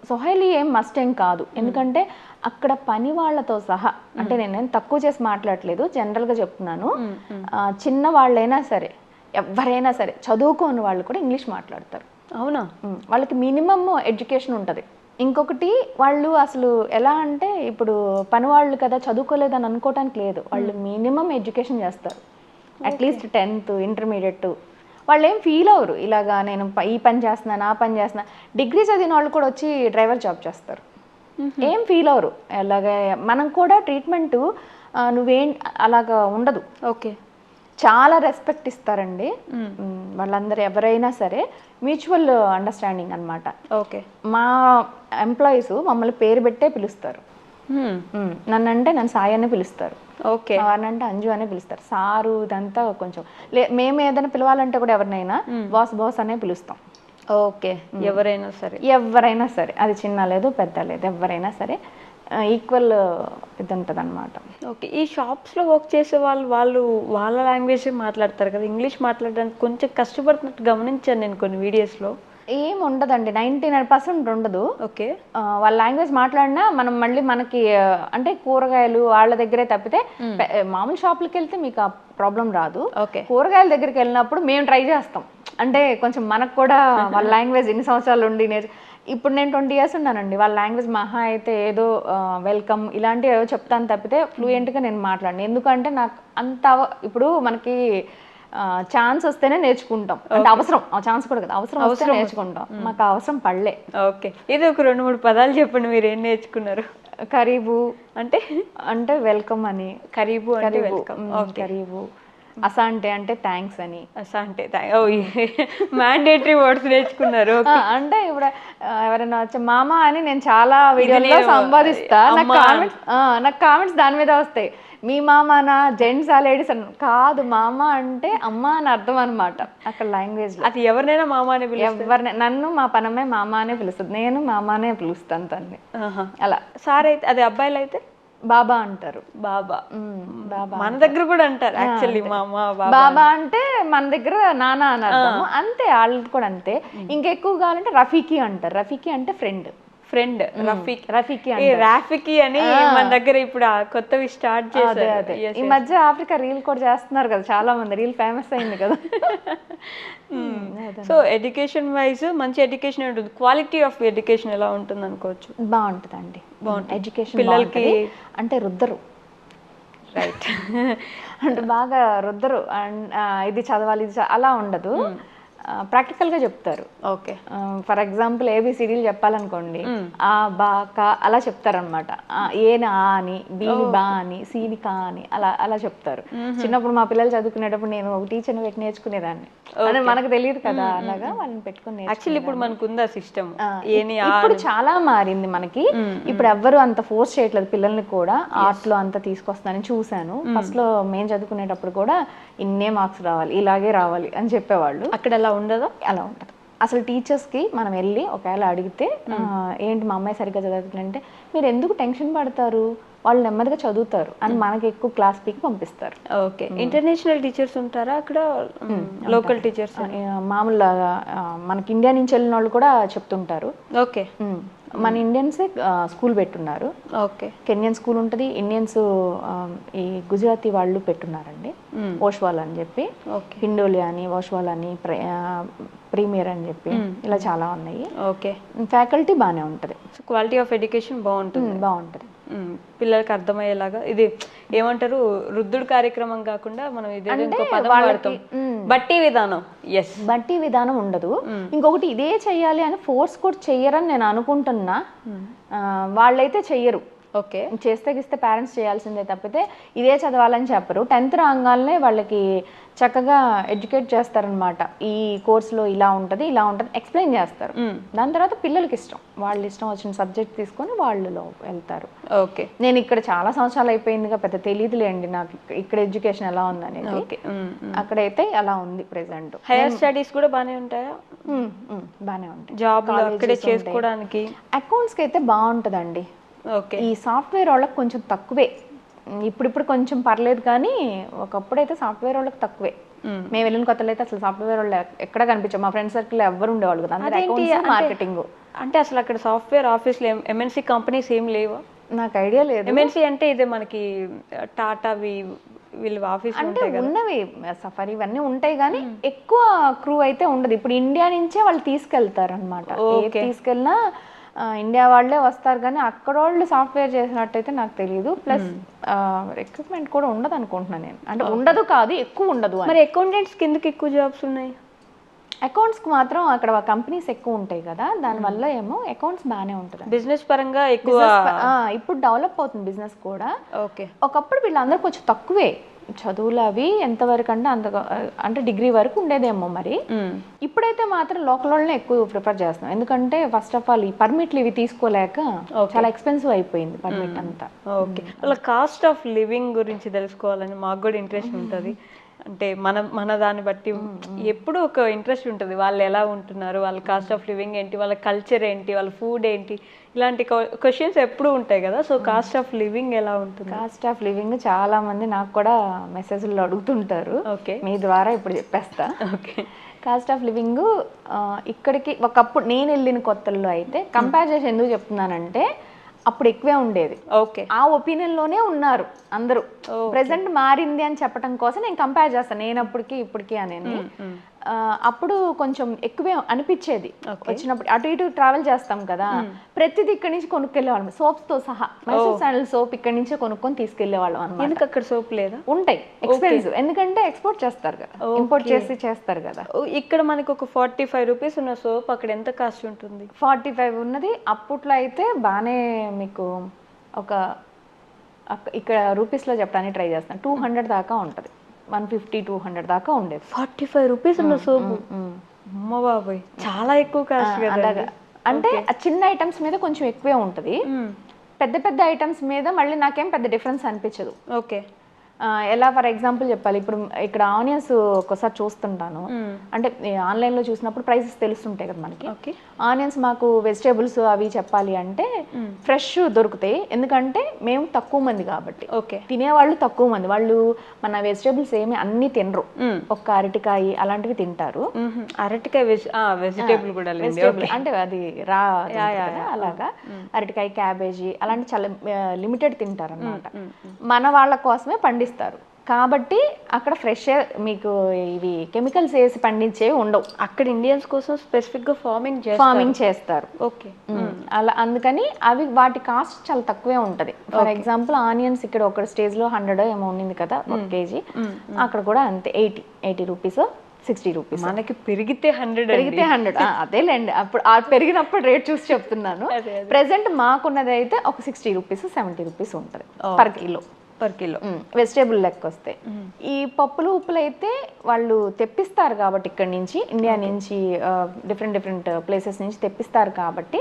సొహైలీ ఏం మస్ట్ ఏం కాదు, ఎందుకంటే అక్కడ పని వాళ్ళతో సహా, అంటే నేను తక్కువ చేసి మాట్లాడలేదు, జనరల్గా చెప్తున్నాను. చిన్న వాళ్ళైనా సరే, ఎవరైనా సరే, చదువుకోని వాళ్ళు కూడా ఇంగ్లీష్ మాట్లాడతారు. అవునా? వాళ్ళకి మినిమమ్ ఎడ్యుకేషన్ ఉంటుంది. ఇంకొకటి వాళ్ళు అసలు ఎలా అంటే ఇప్పుడు పని వాళ్ళు కదా చదువుకోలేదని అనుకోవటానికి లేదు, వాళ్ళు మినిమం ఎడ్యుకేషన్ చేస్తారు. At least 10th, intermediate. వాళ్ళు ఏం ఫీల్ అవ్వరు ఇలాగా నేను ఈ పని చేస్తున్నాను, ఆ పని చేస్తున్నాను. డిగ్రీ చదివిన వాళ్ళు కూడా వచ్చి డ్రైవర్ జాబ్ చేస్తారు, ఏం ఫీల్ అవ్వరు. అలాగే మనం కూడా ట్రీట్మెంట్ నువ్వేం అలాగా ఉండదు. ఓకే, చాలా రెస్పెక్ట్ ఇస్తారండి. వాళ్ళందరూ ఎవరైనా సరే మ్యూచువల్ అండర్స్టాండింగ్ అన్నమాట. ఓకే. మా ఎంప్లాయీస్ మమ్మల్ని పేరు పెట్టే పిలుస్తారు. నన్ను సాయి అనే పిలుస్తారు. ఓకే. వారినంటే అంజు అనే పిలుస్తారు. సారు ఇదంతా కొంచెం మేము ఏదైనా పిలవాలంటే కూడా ఎవరినైనా బాస్ అనే పిలుస్తాం. ఓకే. ఎవరైనా సరే అది చిన్న లేదు పెద్ద లేదు, ఎవరైనా సరే ఈక్వల్ ఇది ఉంటుంది అనమాట. ఓకే. ఈ షాప్స్లో వర్క్ చేసే వాళ్ళ లాంగ్వేజ్ మాట్లాడతారు కదా, ఇంగ్లీష్ మాట్లాడడానికి కొంచెం కష్టపడుతున్నట్టు గమనించాను నేను కొన్ని వీడియోస్లో. ఏం ఉండదండి, 99% ఉండదు. ఓకే. వాళ్ళ లాంగ్వేజ్ మాట్లాడినా మనం మళ్ళీ మనకి అంటే కూరగాయలు వాళ్ళ దగ్గరే తప్పితే మామూలు షాపులకి వెళ్తే మీకు ఆ ప్రాబ్లం రాదు. ఓకే. కూరగాయల దగ్గరికి వెళ్ళినప్పుడు మేము ట్రై చేస్తాం, అంటే కొంచెం మనకు కూడా వాళ్ళ లాంగ్వేజ్ ఇన్ని సంవత్సరాలు ఉండి ఇప్పుడు నేను 20 years ఉన్నానండి. వాళ్ళ లాంగ్వేజ్ మహా అయితే ఏదో వెల్కమ్ ఇలాంటివి ఏదో చెప్తాను తప్పితే ఫ్లూయెంట్గా నేను మాట్లాడను. ఎందుకంటే నాకు అంత ఇప్పుడు మనకి ఛాన్స్ వస్తేనే నేర్చుకుంటాం, అంటే అవసరం ఛాన్స్ కూడా కదా, అవసరం నేర్చుకుంటాం. మాకు అవసరం పడలే. ఓకే. ఇది ఒక 2-3 పదాలు చెప్పండి, మీరు ఏం నేర్చుకున్నారు? కరీబు అంటే వెల్కమ్ అని, కరీబు అంటే వెల్కమ్. కరీబు. అసాంటే అంటే థ్యాంక్స్ అని. అసాంటే మ్యాండేటరీ వర్డ్స్ నేర్చుకున్నారు. అంటే ఇప్పుడు ఎవరైనా వచ్చే మామ అని నేను చాలా వీడియోలో సంపాదిస్తా, నాకు కామెంట్స్ దాని మీద వస్తాయి. మీ మామనా, జెంట్స్ లేడీస్ అని కాదు, మామ అంటే అమ్మ అని అర్థం అనమాట అక్కడ లాంగ్వేజ్. అది ఎవరినైనా మామ అని ఎవరినైనా, నన్ను మా పనమే మామ అనే పిలుస్తుంది, నేను మామనే పిలుస్తాను తన్ని. అలా. సార్ అయితే అదే అబ్బాయిలు అయితే బాబా అంటారు. బాబా మన దగ్గర కూడా అంటారు యాక్చువల్లీ. బాబా అంటే మన దగ్గర నాన్న అని అర్థము, అంతే వాళ్ళకి కూడా అంతే. ఇంకెక్కువ కావాలంటే రఫీకి అంటారు. రఫీకి అంటే ఫ్రెండ్. రాఫికి అని మన దగ్గర ఇప్పుడు కొత్తవి స్టార్ట్ చేశారు. ఈ మధ్య ఆఫ్రికా రీల్ కూడా చేస్తున్నారు కదా చాలా మంది, రీల్ ఫేమస్ అయింది కదా. సో ఎడ్యుకేషన్ వైజ్ మంచి ఎడ్యుకేషన్ ఉంటుంది. క్వాలిటీ ఆఫ్ ఎడ్యుకేషన్ ఎలా ఉంటుంది అనుకోవచ్చు? బాగుంటుందండి. ఎడ్యుకేషన్ పిల్లలకి అంటే రుద్దరు, రైట్, అంటే బాగా రుద్దరు. ఇది చదవాలి ఇది అలా ఉండదు, ప్రాక్టికల్గా చెప్తారు. ఓకే. ఫర్ ఎగ్జాంపుల్ ఏబిసిడీలు చెప్పాలనుకోండి, ఆ బా కా అలా చెప్తారనమాట. ఏని ఆ అని, బీని బా అని, సిని కా అని అలా చెప్తారు. చిన్నప్పుడు మా పిల్లలు చదువుకునేటప్పుడు నేను ఒక టీచర్ని పెట్టి నేర్చుకునేదాన్ని, అంటే మనకు తెలియదు కదా, అలాగా వాళ్ళని పెట్టుకుని. యాక్చువల్లీ ఇప్పుడు మనకు ఉందా సిస్టమ్? ఇప్పుడు చాలా మారింది మనకి. ఇప్పుడు ఎవ్వరు అంత ఫోర్స్ చేయట్లేదు పిల్లల్ని కూడా, ఆర్ట్ లో అంతా తీసుకొస్తానని చూశాను. ఫస్ట్ లో మేము చదువుకునేటప్పుడు కూడా ఇన్నే మార్క్స్ రావాలి, ఇలాగే రావాలి అని చెప్పేవాళ్ళు. అక్కడ అలా ఉండదు. అలా ఉండదు అసలు. టీచర్స్కి మనం వెళ్ళి ఒకవేళ అడిగితే ఏంటి మా అమ్మాయి సరిగ్గా చదువుతుందంటే, మీరు ఎందుకు టెన్షన్ పడతారు, వాళ్ళు నెమ్మదిగా చదువుతారు అని మనకి ఎక్కువ క్లాస్ పీకి పంపిస్తారు. ఓకే. ఇంటర్నేషనల్ టీచర్స్ ఉంటారా అక్కడ? లోకల్ టీచర్స్ మామూలుగా మనకి ఇండియా నుంచి వెళ్ళిన వాళ్ళు కూడా చెప్తుంటారు. ఓకే. మన ఇండియన్సే స్కూల్ పెట్టున్నారు. ఓకే. కెన్యన్ స్కూల్ ఉంటుంది, ఇండియన్స్ ఈ గుజరాతీ వాళ్ళు పెట్టున్నారండి, ఓష్వాల్ అని చెప్పి, హిండోలి అని, ఓష్వాల్ అని, ప్రీమియర్ అని చెప్పి ఇలా చాలా ఉన్నాయి. ఓకే. ఫ్యాకల్టీ బాగానే ఉంటుంది. క్వాలిటీ ఆఫ్ ఎడ్యుకేషన్ బాగుంటుంది. పిల్లలకి అర్థమయ్యేలాగా. ఇది ఏమంటారు, రుద్దుడు కార్యక్రమం కాకుండా మనం ఇదే బట్టి విధానం. ఎస్, బట్టి విధానం ఉండదు. ఇంకొకటి ఇదే చెయ్యాలి అని ఫోర్స్ కూడా చెయ్యరని నేను అనుకుంటున్నా. వాళ్ళైతే చెయ్యరు. ఓకే. చేస్తే గిస్తే పేరెంట్స్ చేయాల్సిందే తప్పితే ఇదే చదవాలని చెప్పరు. 10th రాగానే వాళ్ళకి చక్కగా ఎడ్యుకేట్ చేస్తారనమాట. ఈ కోర్సులో ఇలా ఉంటుంది ఎక్స్ప్లెయిన్ చేస్తారు. దాని తర్వాత పిల్లలకి ఇష్టం, వాళ్ళు ఇష్టం వచ్చిన సబ్జెక్ట్ తీసుకొని వాళ్ళు వెళ్తారు. ఓకే. నేను ఇక్కడ చాలా సంవత్సరాలు అయిపోయిందిగా, పెద్ద తెలియదులేండి నాకు ఇక్కడ ఎడ్యుకేషన్ ఎలా ఉందనేది. అక్కడైతే అలా ఉంది ప్రెసెంట్. హైయర్ స్టడీస్ కూడా బాగానే ఉంటాయా? బాగానే ఉంటాయి. జాబ్ అక్కడే చేసుకోవడానికి. అకౌంట్స్కి అయితే బాగుంటుందండి. ఓకే. ఈ సాఫ్ట్వేర్ వాళ్ళకి కొంచెం తక్కువే, ఇప్పుడు కొంచెం పర్లేదు, కానీ ఒకప్పుడైతే సాఫ్ట్వేర్ వాళ్ళకి తక్కువే. మేము వెళ్ళిన కొత్తలో అయితే అసలు సాఫ్ట్వేర్ వాళ్ళు ఎక్కడ కనిపించాం, మా ఫ్రెండ్ సర్కిల్ ఎవరు ఉండేవాళ్ళు కదా, మార్కెటింగ్. అంటే అసలు అక్కడ సాఫ్ట్వేర్ ఆఫీస్లో ఎంఎన్సీ కంపెనీస్ ఏం లేవా? నాకు ఐడియా లేదు. ఎంఎన్సీ అంటే ఇదే మనకి టాటా వీళ్ళు ఆఫీస్ అంటే ఉన్నవి, సఫారీ ఇవన్నీ ఉంటాయి, కానీ ఎక్కువ క్రూ అయితే ఉండదు. ఇప్పుడు ఇండియా నుంచే వాళ్ళు తీసుకెళ్తారు అనమాట. తీసుకెళ్ళినా ఇండియా వాళ్ళే వస్తారు, కానీ అక్కడ వాళ్ళు సాఫ్ట్వేర్ చేసినట్టయితే నాకు తెలియదు. ప్లస్ రిక్రూట్మెంట్ కూడా ఉండదు అనుకుంటున్నాను నేను, అంటే ఉండదు కాదు, ఎక్కువ ఉండదు. మరి అకౌంటెంట్స్ కిందకి ఎక్కువ జాబ్స్ ఉన్నాయి. అకౌంట్స్కి మాత్రం అక్కడ కంపెనీస్ ఎక్కువ ఉంటాయి కదా, దానివల్ల ఏమో అకౌంట్స్ బాగానే ఉంటుంది. బిజినెస్ పరంగా ఎక్కువ ఇప్పుడు డెవలప్ అవుతుంది బిజినెస్ కూడా. ఓకే. ఒకప్పుడు వీళ్ళందరూ కొంచెం తక్కువే, చదువులు అవి ఎంతవరకు అంటే అంటే డిగ్రీ వరకు ఉండేదేమో మరి. ఇప్పుడైతే మాత్రం లోకల్ వాళ్ళనే ఎక్కువ ప్రిఫర్ చేస్తున్నాం, ఎందుకంటే ఫస్ట్ ఆఫ్ ఆల్ ఈ పర్మిట్లు ఇవి తీసుకోలేక చాలా ఎక్స్పెన్సివ్ అయిపోయింది పర్మిట్ అంతా. ఓకే, వాళ్ళ కాస్ట్ ఆఫ్ లివింగ్ గురించి తెలుసుకోవాలని మాకు కూడా ఇంట్రెస్ట్ ఉంటుంది. అంటే మన దాన్ని బట్టి ఎప్పుడు ఒక ఇంట్రెస్ట్ ఉంటుంది, వాళ్ళు ఎలా ఉంటున్నారు, వాళ్ళ కాస్ట్ ఆఫ్ లివింగ్ ఏంటి, వాళ్ళ కల్చర్ ఏంటి, వాళ్ళ ఫుడ్ ఏంటి, ఇలాంటి క్వశ్చన్స్ ఎప్పుడు ఉంటాయి కదా. సో కాస్ట్ ఆఫ్ లివింగ్ ఎలా ఉంటుంది? కాస్ట్ ఆఫ్ లివింగ్ చాలా మంది నాకు కూడా మెసేజ్లో అడుగుతుంటారు. ఓకే, మీ ద్వారా ఇప్పుడు చెప్పేస్తా. ఓకే, కాస్ట్ ఆఫ్ లివింగ్ ఇక్కడికి ఒకప్పుడు నేను వెళ్ళిన కొత్తల్లో అయితే కంపేర్ చేసి ఎందుకు చెప్తున్నానంటే అప్పుడు ఎక్కువే ఉండేది. ఓకే, ఆ ఒపీనియన్లోనే ఉన్నారు అందరూ. ప్రెసెంట్ మారింది అని చెప్పడం కోసం నేను కంపేర్ చేస్తాను, నేను అప్పటికి ఇప్పటికి అనేది. అప్పుడు కొంచెం ఎక్కువే అనిపించేది. వచ్చినప్పుడు అటు ఇటు ట్రావెల్ చేస్తాం కదా, ప్రతిదీ ఇక్కడి నుంచి కొనుక్కెళ్ళేవాళ్ళం, సోప్స్ తో సహా. మైసూర్ శాండల్ సోప్ ఇక్కడి నుంచే కొనుక్కొని తీసుకెళ్లేవాళ్ళం అన్నమాట. ఎందుకు అక్కడ సోప్ లేదా? ఉంటాయి, ఎక్స్పెన్సివ్, ఎందుకంటే ఎక్స్పోర్ట్ చేస్తారు కదా, ఇంపోర్ట్ చేస్తారు కదా. ఇక్కడ మనకి ఒక 45 రూపీస్ ఉన్న సోప్ అక్కడ ఎంత కాస్ట్ ఉంటుంది? 45 ఉన్నది. అప్పట్లో అయితే బాగానే మీకు ఒక ఇక్కడ రూపీస్లో చెప్పడానికి ట్రై చేస్తాను, 200 దాకా ఉంటుంది. 150-200 దాకా ఉండేది. 45 రూపీస్ ఉన్న సోపు, అమ్మ బాబాయ్, చాలా ఎక్కువ కాస్ట్ కదా. అలాగా అంటే ఆ చిన్న ఐటమ్స్ మీద కొంచెం ఎక్కువే ఉంటుంది, పెద్ద పెద్ద ఐటమ్స్ మీద మళ్ళీ నాకేం పెద్ద డిఫరెన్స్ అనిపించదు. ఓకే, ఎలా ఫర్ ఎగ్జాంపుల్ చెప్పాలి, ఇప్పుడు ఇక్కడ ఆనియన్స్ ఒక్కసారి చూస్తుంటాను, అంటే ఆన్లైన్లో చూసినప్పుడు ప్రైసెస్ తెలుస్తుంటాయి కదా మనకి. ఆనియన్స్ మాకు వెజిటేబుల్స్ అవి చెప్పాలి అంటే ఫ్రెష్ దొరుకుతాయి, ఎందుకంటే మేము తక్కువ మంది కాబట్టి. ఓకే, తినేవాళ్ళు తక్కువ మంది, వాళ్ళు మన వెజిటేబుల్స్ ఏమి అన్ని తినరు, ఒక్క అరటికాయ అలాంటివి తింటారు. అరటికాయ వెజిటేబుల్ కూడా అంటే అది రా అలాగా అరటికాయ, క్యాబేజీ అలాంటి చాలా లిమిటెడ్ తింటారు అన్నమాట. మన వాళ్ళ కోసమే పండిస్తారు కాబట్టి అక్కడ ఫ్రెష్ మీకు ఇవి కెమికల్స్ వేసి పండించేవి ఉండవు. అక్కడ ఇండియన్స్ కోసం స్పెసిఫిక్ గా ఫార్మింగ్ చేస్తారు. ఓకే, అలా అందుకని అవి వాటి కాస్ట్ చాలా తక్కువే ఉంటది. ఫర్ ఎగ్జాంపుల్ ఆనియన్స్ ఇక్కడ ఒక స్టేజ్ లో 100 ఏమో ఉండింది కదా 1 కేజీ, అక్కడ కూడా అంతే 80 రూపీస్ 60 రూపీస్. మనకి పెరిగితే 100. అదేలేండి, అప్పుడు పెరిగినప్పుడు రేట్ చూసి చెప్తున్నాను. ప్రెసెంట్ మాకున్నది అయితే ఒక 60 రూపీస్ 70 రూపీస్ ఉంటుంది పర్ కిలో. వెజిటేబుల్ లెక్క వస్తాయి. ఈ పప్పులు ఉప్పులు అయితే వాళ్ళు తెప్పిస్తారు కాబట్టి ఇక్కడ నుంచి, ఇండియా నుంచి డిఫరెంట్ ప్లేసెస్ నుంచి తెప్పిస్తారు కాబట్టి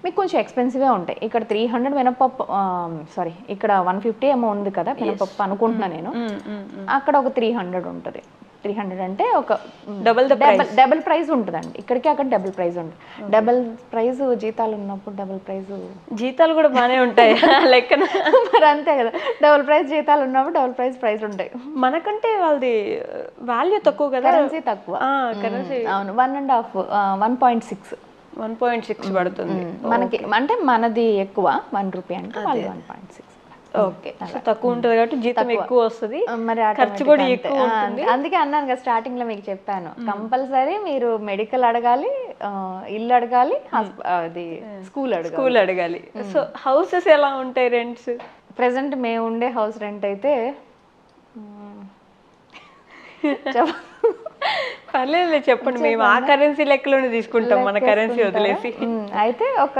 మీకు కొంచెం ఎక్స్పెన్సివే ఉంటాయి. ఇక్కడ 300 మినపప్పు, సారీ ఇక్కడ 150 ఏమో ఉంది కదా మినపప్పు అనుకుంటున్నా నేను, అక్కడ ఒక 300 ఉంటుంది. 300 అంటే ఒక డబుల్ ప్రైస్ ఉంటుందండి. ఇక్కడికి అక్కడ డబుల్ ప్రైస్ ఉంటుంది. డబుల్ ప్రైస్ జీతాలు ఉన్నప్పుడు డబుల్ ప్రైస్ జీతాలు కూడా బాగానే ఉంటాయి లెక్కన. మరి అంతే కదా, డబుల్ ప్రైస్ జీతాలు ఉన్నప్పుడు డబుల్ ప్రైస్ ఉంటాయి. మనకంటే వాళ్ళది వాల్యూ తక్కువ కదా, కరెన్సీ తక్కువ. అవును, 1.6 పడుతుంది మనకి. అంటే మనది ఎక్కువ 1 రూపీ అంటే వాళ్ళు 1.6. ఓకే, తక్కువ ఉంటుంది కాబట్టి జీతం ఎక్కువ వస్తుంది, మరి ఖర్చు కూడా ఎక్కువ ఉంటుంది. అందుకే అన్నాను కదా స్టార్టింగ్ లో మీకు చెప్పాను, కంపల్సరీ మీరు మెడికల్ అడగాలి, ఇల్లు అడగాలి, అది స్కూల్ అడగాలి. సో హౌసెస్ ఎలా ఉంటాయి రెంట్స్? ప్రెసెంట్ మేము ఉండే హౌస్ రెంట్ అయితే పర్లేదు చెప్పండి, మేము ఆ కరెన్సీ లెక్కలోనే తీసుకుంటాం, మన కరెన్సీ వదిలేసి. అయితే ఒక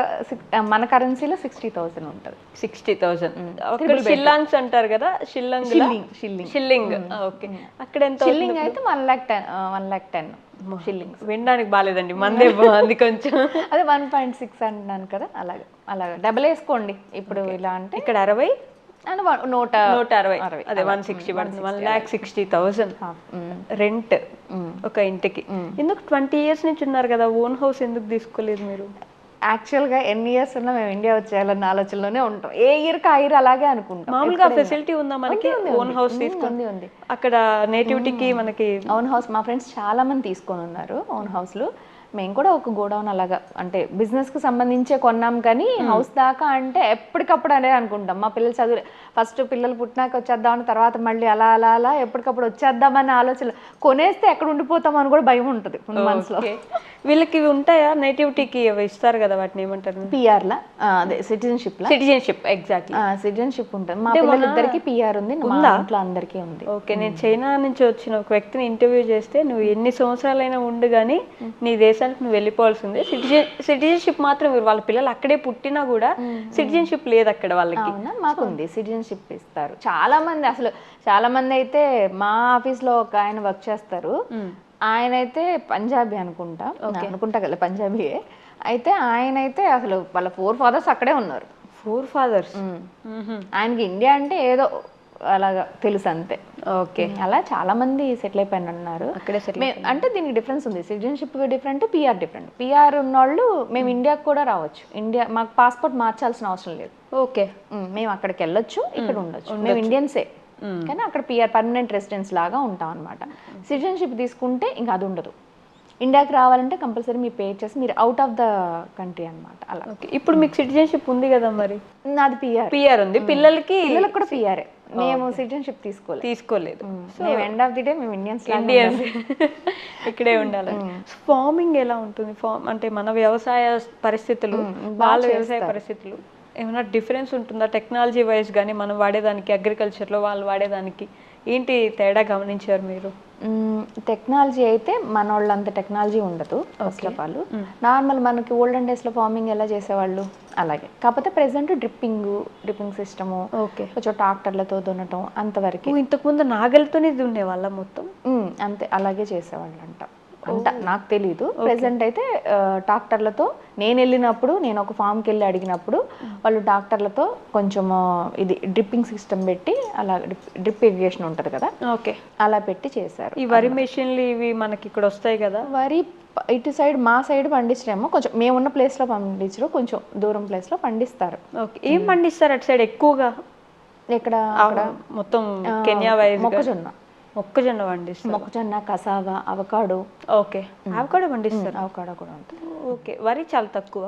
మన కరెన్సీలో 60,000 ఉంటుంది. 60,000 షిల్లాంగ్స్ అంటారు కదా, షిల్లింగ్. ఓకే, అక్కడ ఎంత? షిల్లింగ్ అయితే 1,10,000 షిల్లింగ్స్. వినడానికి బాగాలేదండి, మందే బాగుంది కొంచెం. అదే 1.6 అంటున్నాను కదా, అలాగా డబల్ వేసుకోండి. ఇప్పుడు ఇలా అంటే ఇక్కడ 60 అండ్ 160, అదే 160 పడుతుంది. 1,60,000 రెంట్ ఒక ఇంటికి. ఎందుకు 20 years నుంచి ఉన్నారు కదా, ఓన్ హౌస్ ఎందుకు తీసుకోలేదు మీరు? యాక్చువల్గా ఎన్ని ఇయర్స్ ఉన్నా మేము ఇండియా వచ్చేయాలన్న ఆలోచనలోనే ఉంటాం. ఏ ఇయర్కి ఆ ఇయర్ అలాగే అనుకుంటాం. మామూలుగా ఫెసిలిటీ ఉందా మనకి ఓన్ హౌస్ తీసుకుంది? ఉంది. అక్కడ నేటివిటీకి మనకి ఓన్ హౌస్ మా ఫ్రెండ్స్ చాలా మంది తీసుకొని ఉన్నారు ఓన్ హౌస్లు. మేము కూడా ఒక గోడౌన్ అలాగా అంటే బిజినెస్కి సంబంధించే కొన్నాం, కానీ హౌస్ దాకా అంటే ఎప్పటికప్పుడు అనే అనుకుంటాం. మా పిల్లలు చదువు ఫస్ట్ పిల్లలు పుట్టినాక వచ్చేద్దామని, తర్వాత మళ్ళీ అలా ఎప్పటికప్పుడు వచ్చేద్దామని ఆలోచన. కొనేస్తే ఎక్కడ ఉండిపోతాం అని కూడా భయం ఉంటుంది మనసులో. వీళ్ళకి ఇవి ఉంటాయా నేటివిటీకి ఇస్తారు కదా, వాటిని ఏమంటారు? పిఆర్లా, అదే సిటిజన్షిప్. ఎగ్జాక్ట్లీ, సిటిజన్షిప్ ఉంటుంది. మా పిల్లలిద్దరికి పిఆర్ ఉంది, మా ఇంట్లో అందరికీ ఉంది. ఓకే, నేను చైనా నుంచి వచ్చిన ఒక వ్యక్తిని ఇంటర్వ్యూ చేస్తే, నువ్వు ఎన్ని సంవత్సరాలైనా ఉండు కానీ నీ దేశం దేశానికి నువ్వు వెళ్ళిపోవాల్సిందే, సిటిజన్షిప్ మాత్రం వాళ్ళ పిల్లలు అక్కడే పుట్టినా కూడా సిటిజన్షిప్ లేదు అక్కడ వాళ్ళకి. అవునా, మాకుంది సిటిజన్షిప్ ఇస్తారు. చాలా మంది అసలు చాలా మంది అయితే మా ఆఫీస్లో ఒక ఆయన వర్క్ చేస్తారు. ఆయన అయితే పంజాబీ అనుకుంటా కదా, పంజాబీయే. అయితే ఆయన అయితే అసలు వాళ్ళ 4 fathers అక్కడే ఉన్నారు. 4 fathers. ఆయనకి ఇండియా అంటే ఏదో అలాగా తెలుసు అంతే. ఓకే, అలా చాలా మంది సెటిల్ అయిపోయిన అన్నారు అక్కడే సెటిల్. అంటే దీనికి డిఫరెన్స్ ఉంది, citizenship different, PR different. PR ఉన్నోళ్ళు మేము ఇండియాకి కూడా రావచ్చు, ఇండియా మాకు పాస్పోర్ట్ మార్చాల్సిన అవసరం లేదు. ఓకే, మేము అక్కడికి వెళ్ళొచ్చు, ఇక్కడ ఉండొచ్చు, మేము ఇండియన్సే కానీ అక్కడ పిఆర్ పర్మనెంట్ రెసిడెన్స్ లాగా ఉంటాం అనమాట. సిటిజన్షిప్ తీసుకుంటే ఇంకా అది ఉండదు. ఇండియాకి రావాలంటే కంపల్సరీ మీరు పే చేసి మీరు అవుట్ ఆఫ్ ద కంట్రీ అనమాట. అలా. ఇప్పుడు మీకు సిటిజన్షిప్ ఉంది కదా, మరి నాది పిఆర్ ఉంది, పిల్లలకి కూడా పిఆర్ఏ. మేము సిటిజన్షిప్ తీసుకోలేదు. మేము ఎండ్ ఆఫ్ ది డే మేము ఇండియన్స్ ఇక్కడే ఉండాలి. ఫార్మింగ్ ఎలా ఉంటుంది? అంటే మన వ్యవసాయ పరిస్థితులు, వాళ్ళ వ్యవసాయ పరిస్థితులు ఏమైనా డిఫరెన్స్ ఉంటుందా టెక్నాలజీ వైజ్ కానీ మనం వాడేదానికి, అగ్రికల్చర్లో వాళ్ళు వాడేదానికి ఏంటి తేడా గమనించారు మీరు? టెక్నాలజీ అయితే మన వాళ్ళంత టెక్నాలజీ ఉండదు ఫస్ట్ ఆఫ్ ఆల్. నార్మల్ మనకి ఓల్డెన్ డేస్లో ఫార్మింగ్ ఎలా చేసేవాళ్ళు అలాగే, కాకపోతే ప్రెసెంట్ డ్రిప్పింగ్ సిస్టము, ఓకే, కొంచెం ట్రాక్టర్లతో దున్నటం అంతవరకు. ఇంతకుముందు నాగలితోనే దున్నే వాళ్ళ మొత్తం అంతే అలాగే చేసేవాళ్ళు అంట నాకు తెలీదు. ప్రెసెంట్ అయితే ట్రాక్టర్లతో నేను వెళ్ళినప్పుడు, నేను ఒక ఫామ్కి వెళ్ళి అడిగినప్పుడు వాళ్ళు ట్రాక్టర్లతో కొంచెం ఇది డ్రిప్పింగ్ సిస్టమ్ పెట్టి అలా డ్రిప్ ఇరిగేషన్ ఉంటుంది కదా, ఓకే, అలా పెట్టి చేశారు. ఈ వరి మెషిన్లు ఇవి మనకి ఇక్కడ వస్తాయి కదా. వరి ఇటు సైడ్ మా సైడ్ పండించడేమో, కొంచెం మేమున్న ప్లేస్లో పండించరు, కొంచెం దూరం ప్లేస్లో పండిస్తారు. ఓకే, ఏం పండిస్తారు అటు సైడ్ ఎక్కువగా? ఇక్కడ మొత్తం కెన్యా వైజ్ మొక్కజొన్న పండిస్తారు. మొక్కజొన్న, కసావా, అవకాడో. ఓకే, అవకాడో పండిస్తారు. అవకాడో కూడా ఉంటుంది. ఓకే, వరి చాలా తక్కువ.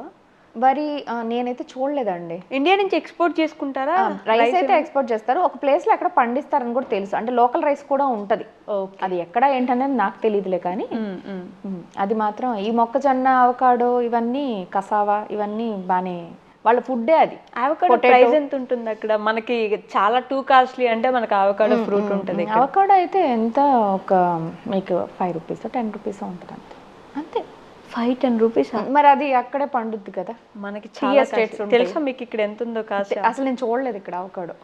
వరి నేనైతే చూడలేదండి. ఇండియా నుంచి ఎక్స్పోర్ట్ చేసుకుంటారా? రైస్ అయితే ఎక్స్పోర్ట్ చేస్తారు, ఒక ప్లేస్ లో ఎక్కడ పండిస్తారని కూడా తెలుసు. అంటే లోకల్ రైస్ కూడా ఉంటది, అది ఎక్కడ ఏంటనేది నాకు తెలియదులే కానీ అది మాత్రం ఈ మొక్కజొన్న, అవకాడో, ఇవన్నీ కసావా, ఇవన్నీ బానే వాళ్ళ ఫుడ్డే. అది అవకాడో ప్రైస్ ఎంత ఉంటుంది అక్కడ? మనకి చాలా టూ కాస్ట్లీ అంటే మనకి అవకాడో ఫ్రూట్ ఉంటుంది. అవకాడో అయితే ఎంత, ఒక మీకు 5 రూపీస్ 10 రూపీస్ ఉంటుంది అంతే. 5-10 రూపీస్. మరి అది అక్కడే పండుద్ది కదా, మనకి చాలా స్టేట్స్ తెలుసా మీకు ఇక్కడ ఎంత ఉందో కాస్ట్? అసలు నేను చూడలేదు ఇక్కడ అవకాడో.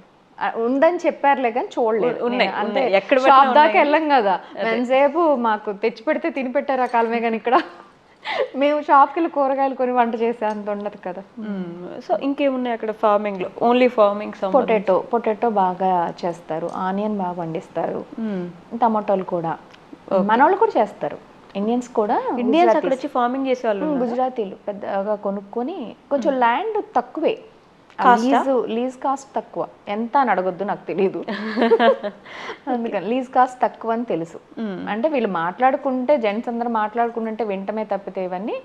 ఉందని చెప్పారులే కానీ చూడలేదు. అంటే ఎక్కడ షాప్ దాకా వెళ్ళాం కదా, ఎంతసేపు మాకు తెచ్చి పెడితే తిని పెట్టారు ఆ కాలమే, కానీ ఇక్కడ మేము షాప్కి వెళ్ళి కూరగాయలు కొని వంట చేసే అంత ఉండదు కదా. సో ఇంకేమున్నాయి అక్కడ ఫార్మింగ్ లో? Only farming. పొటాటో బాగా చేస్తారు, ఆనియన్ బాగా పండిస్తారు, టమాటోలు కూడా మన వాళ్ళు కూడా చేస్తారు. ఇండియన్స్ అక్కడ వచ్చి ఫార్మింగ్ చేసే వాళ్ళు, గుజరాతీలు పెద్దగా కొనుక్కొని, కొంచెం ల్యాండ్ తక్కువే, లీజ్ కాస్ట్ తక్కువ. ఎంత అని అడగొద్దు, నాకు తెలియదు. అందుకని లీజ్ కాస్ట్ తక్కువ అని తెలుసు. అంటే వీళ్ళు మాట్లాడుకుంటే, జెంట్స్ అందరూ మాట్లాడుకుంటుంటే వింటమే తప్పితే ఇవన్నీ.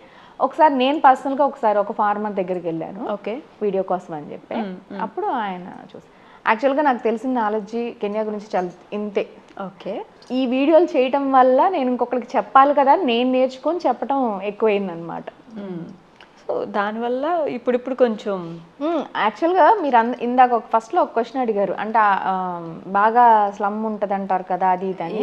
ఒకసారి నేను పర్సనల్గా ఒక ఫార్మర్ దగ్గరికి వెళ్ళాను, ఓకే, వీడియో కోసం అని చెప్పి. అప్పుడు ఆయన చూసి, యాక్చువల్గా నాకు తెలిసిన నాలెడ్జి కెన్యా గురించి చాలా ఇంతే. ఓకే, ఈ వీడియోలు చేయటం వల్ల నేను ఇంకొకరికి చెప్పాలి కదా, నేను నేర్చుకొని చెప్పడం ఎక్కువైందనమాట. సో దానివల్ల ఇప్పుడు కొంచెం యాక్చువల్గా మీరు ఇందాక ఫస్ట్లో ఒక క్వశ్చన్ అడిగారు, అంటే బాగా స్లమ్ ఉంటుంది అంటారు కదా, అది ఇది అని.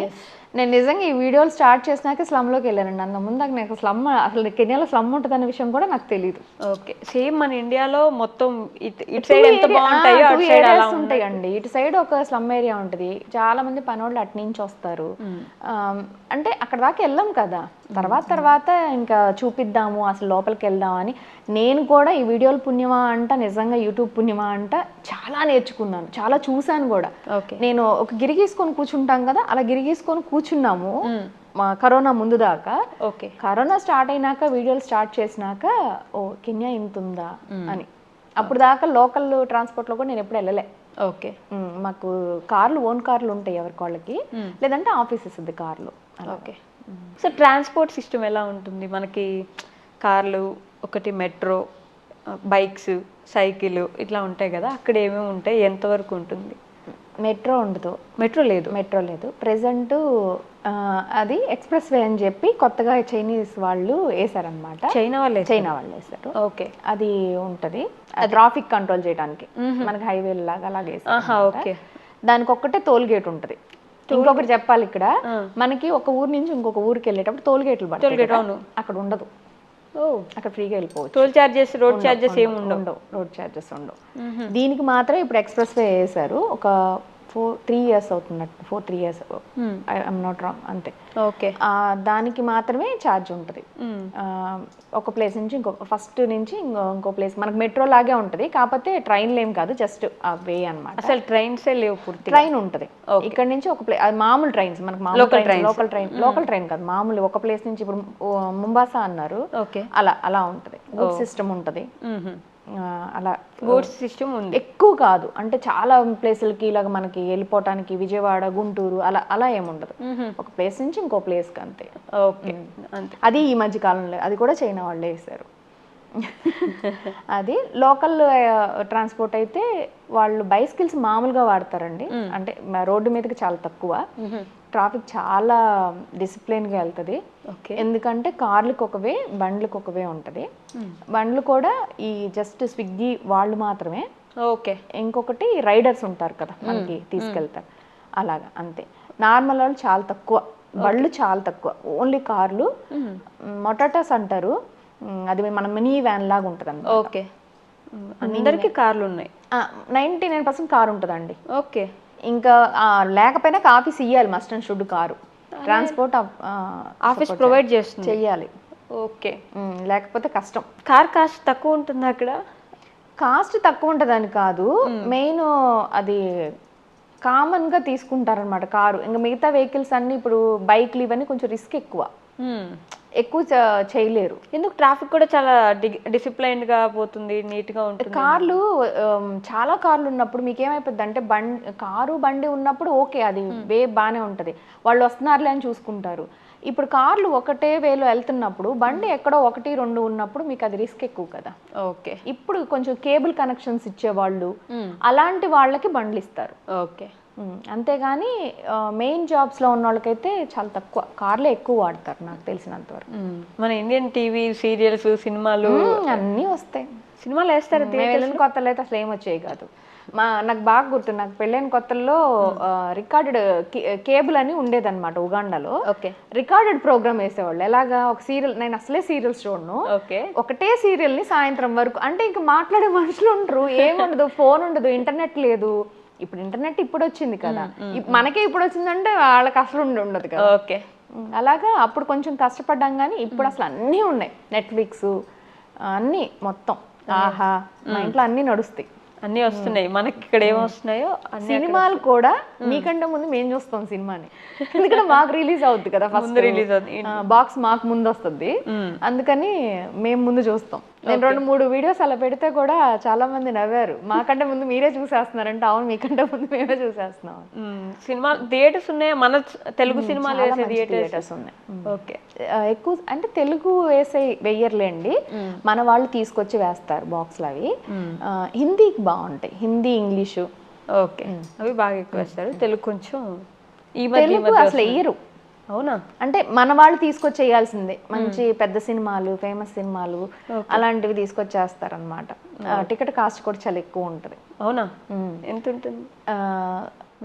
నేను నిజంగా ఈ వీడియోలు స్టార్ట్ చేసినాక స్లమ్లోకి వెళ్ళానండి. అంత ముందు నాకు స్లమ్, అసలు కెన్యాలో స్లమ్ ఉంటుంది అనే విషయం కూడా నాకు తెలియదు. ఓకే, సేమ్ మన ఇండియాలో మొత్తం ఇటు సైడ్ ఎంత బాగుంటాయో అటు సైడ్ అలా ఉంటాయండి. ఇటు సైడ్ ఒక స్లమ్ ఏరియా ఉంటుంది, చాలా మంది పనోళ్ళు అటు నుంచి వస్తారు. అంటే అక్కడ దాకా వెళ్ళాం కదా, తర్వాత ఇంకా చూపిద్దాము, అసలు లోపలికి వెళ్దాం అని. నేను కూడా ఈ వీడియోలు పుణ్యమా అంట, నిజంగా యూట్యూబ్ పుణ్యమా అంట, చాలా నేర్చుకున్నాను, చాలా చూసాను కూడా. నేను ఒక గిరిగీసుకొని కూర్చుంటాం కదా, అలా గిరిగీసుకొని కూర్చున్నాము కరోనా ముందు దాకా. ఓకే, కరోనా స్టార్ట్ అయినాక వీడియోలు స్టార్ట్ చేసినాక ఓ కెన్యా ఇంత ఉందా అని. అప్పుడు దాకా లోకల్ ట్రాన్స్పోర్ట్లో కూడా నేను ఎప్పుడు వెళ్ళలే. ఓకే, మాకు ఓన్ కార్లు ఉంటాయి ఎవరికి వాళ్ళకి, లేదంటే ఆఫీసెస్ ఉంది కార్లు. ఓకే, సో ట్రాన్స్పోర్ట్ సిస్టమ్ ఎలా ఉంటుంది మనకి? కార్లు ఒకటి, మెట్రో, బైక్స్, సైకిల్ ఇట్లా ఉంటాయి కదా, అక్కడ ఏమేమి ఉంటాయి, ఎంతవరకు ఉంటుంది? మెట్రో ఉండదు. మెట్రో లేదు ప్రెసెంట్. అది ఎక్స్ప్రెస్ వే అని చెప్పి కొత్తగా చైనీస్ వాళ్ళు వేసారనమాట. చైనా వాళ్ళు వేసారు. ఓకే, అది ఉంటది ట్రాఫిక్ కంట్రోల్ చేయడానికి, మనకి హైవే లాగా అలాగే. ఓకే, దానికి ఒక్కటే టోల్ గేట్ ఉంటుంది. ఇంకొకటి చెప్పాలి ఇక్కడ, మనకి ఒక ఊరు నుంచి ఇంకొక ఊరికి వెళ్ళేటప్పుడు టోల్ గేట్లు పడతాయి, అక్కడ ఉండదు. అక్కడ ఫ్రీగా వెళ్ళిపోవచ్చు. టోల్ చార్జెస్, రోడ్ చార్జెస్ ఏమి ఉండవు. రోడ్ చార్జెస్ ఉండవు. దీనికి మాత్రం ఇప్పుడు ఎక్స్ప్రెస్ వే వేసారు. ఒక 3 years అవుతున్నట్టు, 3 years ఐఎమ్ నాట్ రాంగ్, అంతే. ఓకే. దానికి మాత్రమే ఛార్జ్ ఉంటుంది. ఒక ప్లేస్ నుంచి ఫస్ట్ నుంచి ఇంకో ప్లేస్ మనకు మెట్రో లాగే ఉంటుంది, కాకపోతే ట్రైన్లు ఏం కాదు, జస్ట్ ఆ వే అనమాట. అసలు ట్రైన్సే లేవు, పూర్తి ట్రైన్ ఉంటుంది. ఇక్కడ నుంచి ఒక ప్లేస్, మామూలు ట్రైన్స్ మనకు లోకల్ ట్రైన్ కాదు, మామూలు ఒక ప్లేస్ నుంచి ఇప్పుడు ముంబాసా అన్నారు, అలా ఉంటుంది. గుడ్ సిస్టమ్ ఉంటుంది. అలా గూడ్స్ సిస్టమ్ ఉంది. ఎక్కువ కాదు, అంటే చాలా ప్లేసులకి ఇలాగ మనకి వెళ్ళిపోవటానికి విజయవాడ, గుంటూరు అలా ఏముండదు. ఒక ప్లేస్ నుంచి ఇంకో ప్లేస్కి అంతే. ఓకే, అది ఈ మధ్య కాలంలో అది కూడా చైనా వాళ్ళే వేశారు. అది లోకల్ ట్రాన్స్పోర్ట్ అయితే వాళ్ళు బైసికల్స్ మామూలుగా వాడతారండి. అంటే రోడ్డు మీదకి చాలా తక్కువ, ట్రాఫిక్ చాలా డిసిప్లిన్గా వెళ్తుంది. ఎందుకంటే కార్లకు ఒకవే, బండ్లకు ఒకవే ఉంటుంది. బండ్లు కూడా ఈ జస్ట్ స్విగ్గీ వాళ్ళు మాత్రమే. ఓకే. ఇంకొకటి రైడర్స్ ఉంటారు కదా మనకి తీసుకెళ్తారు, అలాగా అంతే. నార్మల్ వాళ్ళు చాలా తక్కువ, బళ్ళు చాలా తక్కువ, ఓన్లీ కార్లు. మొటాటాస్ అంటారు, అది మన మినీ వ్యాన్ లాగా ఉంటుంది అన్నమాట. ఓకే. అందరికి కార్లు ఉన్నాయి. 99% కార్ ఉంటుందండి. ఓకే. ఇంకా లేకపోయినా ఆఫీస్ ఇవ్వాలి, must and should car. Transport office provide చేస్తుంది, చెయ్యాలి. ఓకే. లేకపోతే కష్టం. కార్ కాస్ట్ తక్కువ ఉంటుంది అక్కడ? కాస్ట్ తక్కువ ఉంటుందని కాదు, మెయిన్ అది కామన్గా తీసుకుంటారనమాట కారు. ఇంకా మిగతా వెహికల్స్ అన్నీ ఇప్పుడు బైక్లు ఇవన్నీ కొంచెం రిస్క్ ఎక్కువ చేయలేరు. ఎందుకు? ట్రాఫిక్ కూడా చాలా డిసిప్లైన్డ్ గా పోతుంది, నీట్ గా ఉంటుంది. కార్లు చాలా కార్లు ఉన్నప్పుడు మీకు ఏమైపోద్ది అంటే, కారు బండి ఉన్నప్పుడు ఓకే, అది వే బాగానే ఉంటుంది, వాళ్ళు వస్తున్నారులే అని చూసుకుంటారు. ఇప్పుడు కార్లు ఒకటే వేలో వెళ్తున్నప్పుడు బండి ఎక్కడో 1-2 ఉన్నప్పుడు మీకు అది రిస్క్ ఎక్కువ కదా. ఓకే. ఇప్పుడు కొంచెం కేబుల్ కనెక్షన్స్ ఇచ్చేవాళ్ళు అలాంటి వాళ్ళకి బండ్లు ఇస్తారు. ఓకే. అంతేగాని మెయిన్ జాబ్స్లో ఉన్న వాళ్ళకైతే చాలా తక్కువ, కార్లే ఎక్కువ వాడతారు నాకు తెలిసినంత వరకు. మన ఇండియన్ టీవీ సీరియల్స్, సినిమాలు అన్నీ వస్తాయి. సినిమాలు వేస్తారు. వెళ్ళిన కొత్తలో అయితే అసలు ఏం వచ్చేవి కాదు. నాకు బాగా గుర్తు, నాకు పెళ్ళైన కొత్తల్లో రికార్డెడ్ కేబుల్ అని ఉండేదన్నమాట ఉగాండాలో. రికార్డెడ్ ప్రోగ్రామ్ వేసేవాళ్ళు. ఎలాగా, ఒక సీరియల్, నేను అసలే సీరియల్స్ చూడను, ఒకటే సీరియల్ ని సాయంత్రం వరకు, అంటే ఇంకా మాట్లాడే మనుషులు ఉండరు, ఏముండదు, ఫోన్ ఉండదు, ఇంటర్నెట్ లేదు. ఇప్పుడు ఇంటర్నెట్ ఇప్పుడు వచ్చింది కదా, మనకే ఇప్పుడు వచ్చిందంటే వాళ్ళకి అసలు ఉండదు కదా. ఓకే. అలాగా అప్పుడు కొంచెం కష్టపడ్డాం, కానీ ఇప్పుడు అసలు అన్నీ ఉన్నాయి, నెట్ఫ్లిక్స్ అన్నీ మొత్తం, ఆహా, మా ఇంట్లో అన్నీ నడుస్తాయి, అన్నీ వస్తున్నాయి. మనకి ఇక్కడ ఏం వస్తున్నాయో సినిమాలు కూడా మీకంటే ముందు మేము చూస్తాం సినిమాని, ఎందుకంటే మాకు రిలీజ్ అవుద్ది కదా, ఫస్ట్ రిలీజ్ అవుతుంది, బాక్స్ మాకు ముందు వస్తుంది, అందుకని మేము ముందు చూస్తాం. నేను 2-3 వీడియోస్ అలా పెడితే కూడా చాలా మంది నవ్వారు, మాకంటే ముందు మీరే చూసేస్తున్నారంటే. అవును, మీకంటే ముందు మేమే చూసేస్తున్నాం. సినిమా థియేటర్స్ ఉన్నాయి, మన తెలుగు సినిమాలు వేసే థియేటర్స్ ఉన్నాయి. ఓకే. ఎక్కువ అంటే తెలుగు వెయ్యర్లేండి, మన వాళ్ళు తీసుకొచ్చి వేస్తారు బాక్స్లు. అవి హిందీకి బాగుంటాయి, హిందీ, ఇంగ్లీషు. ఓకే, అవి బాగా ఎక్కువ వేస్తారు. తెలుగు కొంచెం తెలుగు అసలు వెయ్యరు. అవునా? అంటే మన వాళ్ళు తీసుకొచ్చేయాల్సిందే, మంచి పెద్ద సినిమాలు, ఫేమస్ సినిమాలు అలాంటివి తీసుకొచ్చేస్తారు అనమాట. టికెట్ కాస్ట్ కూడా చాలా ఎక్కువ ఉంటుంది. అవునా? ఎంత ఉంటుంది?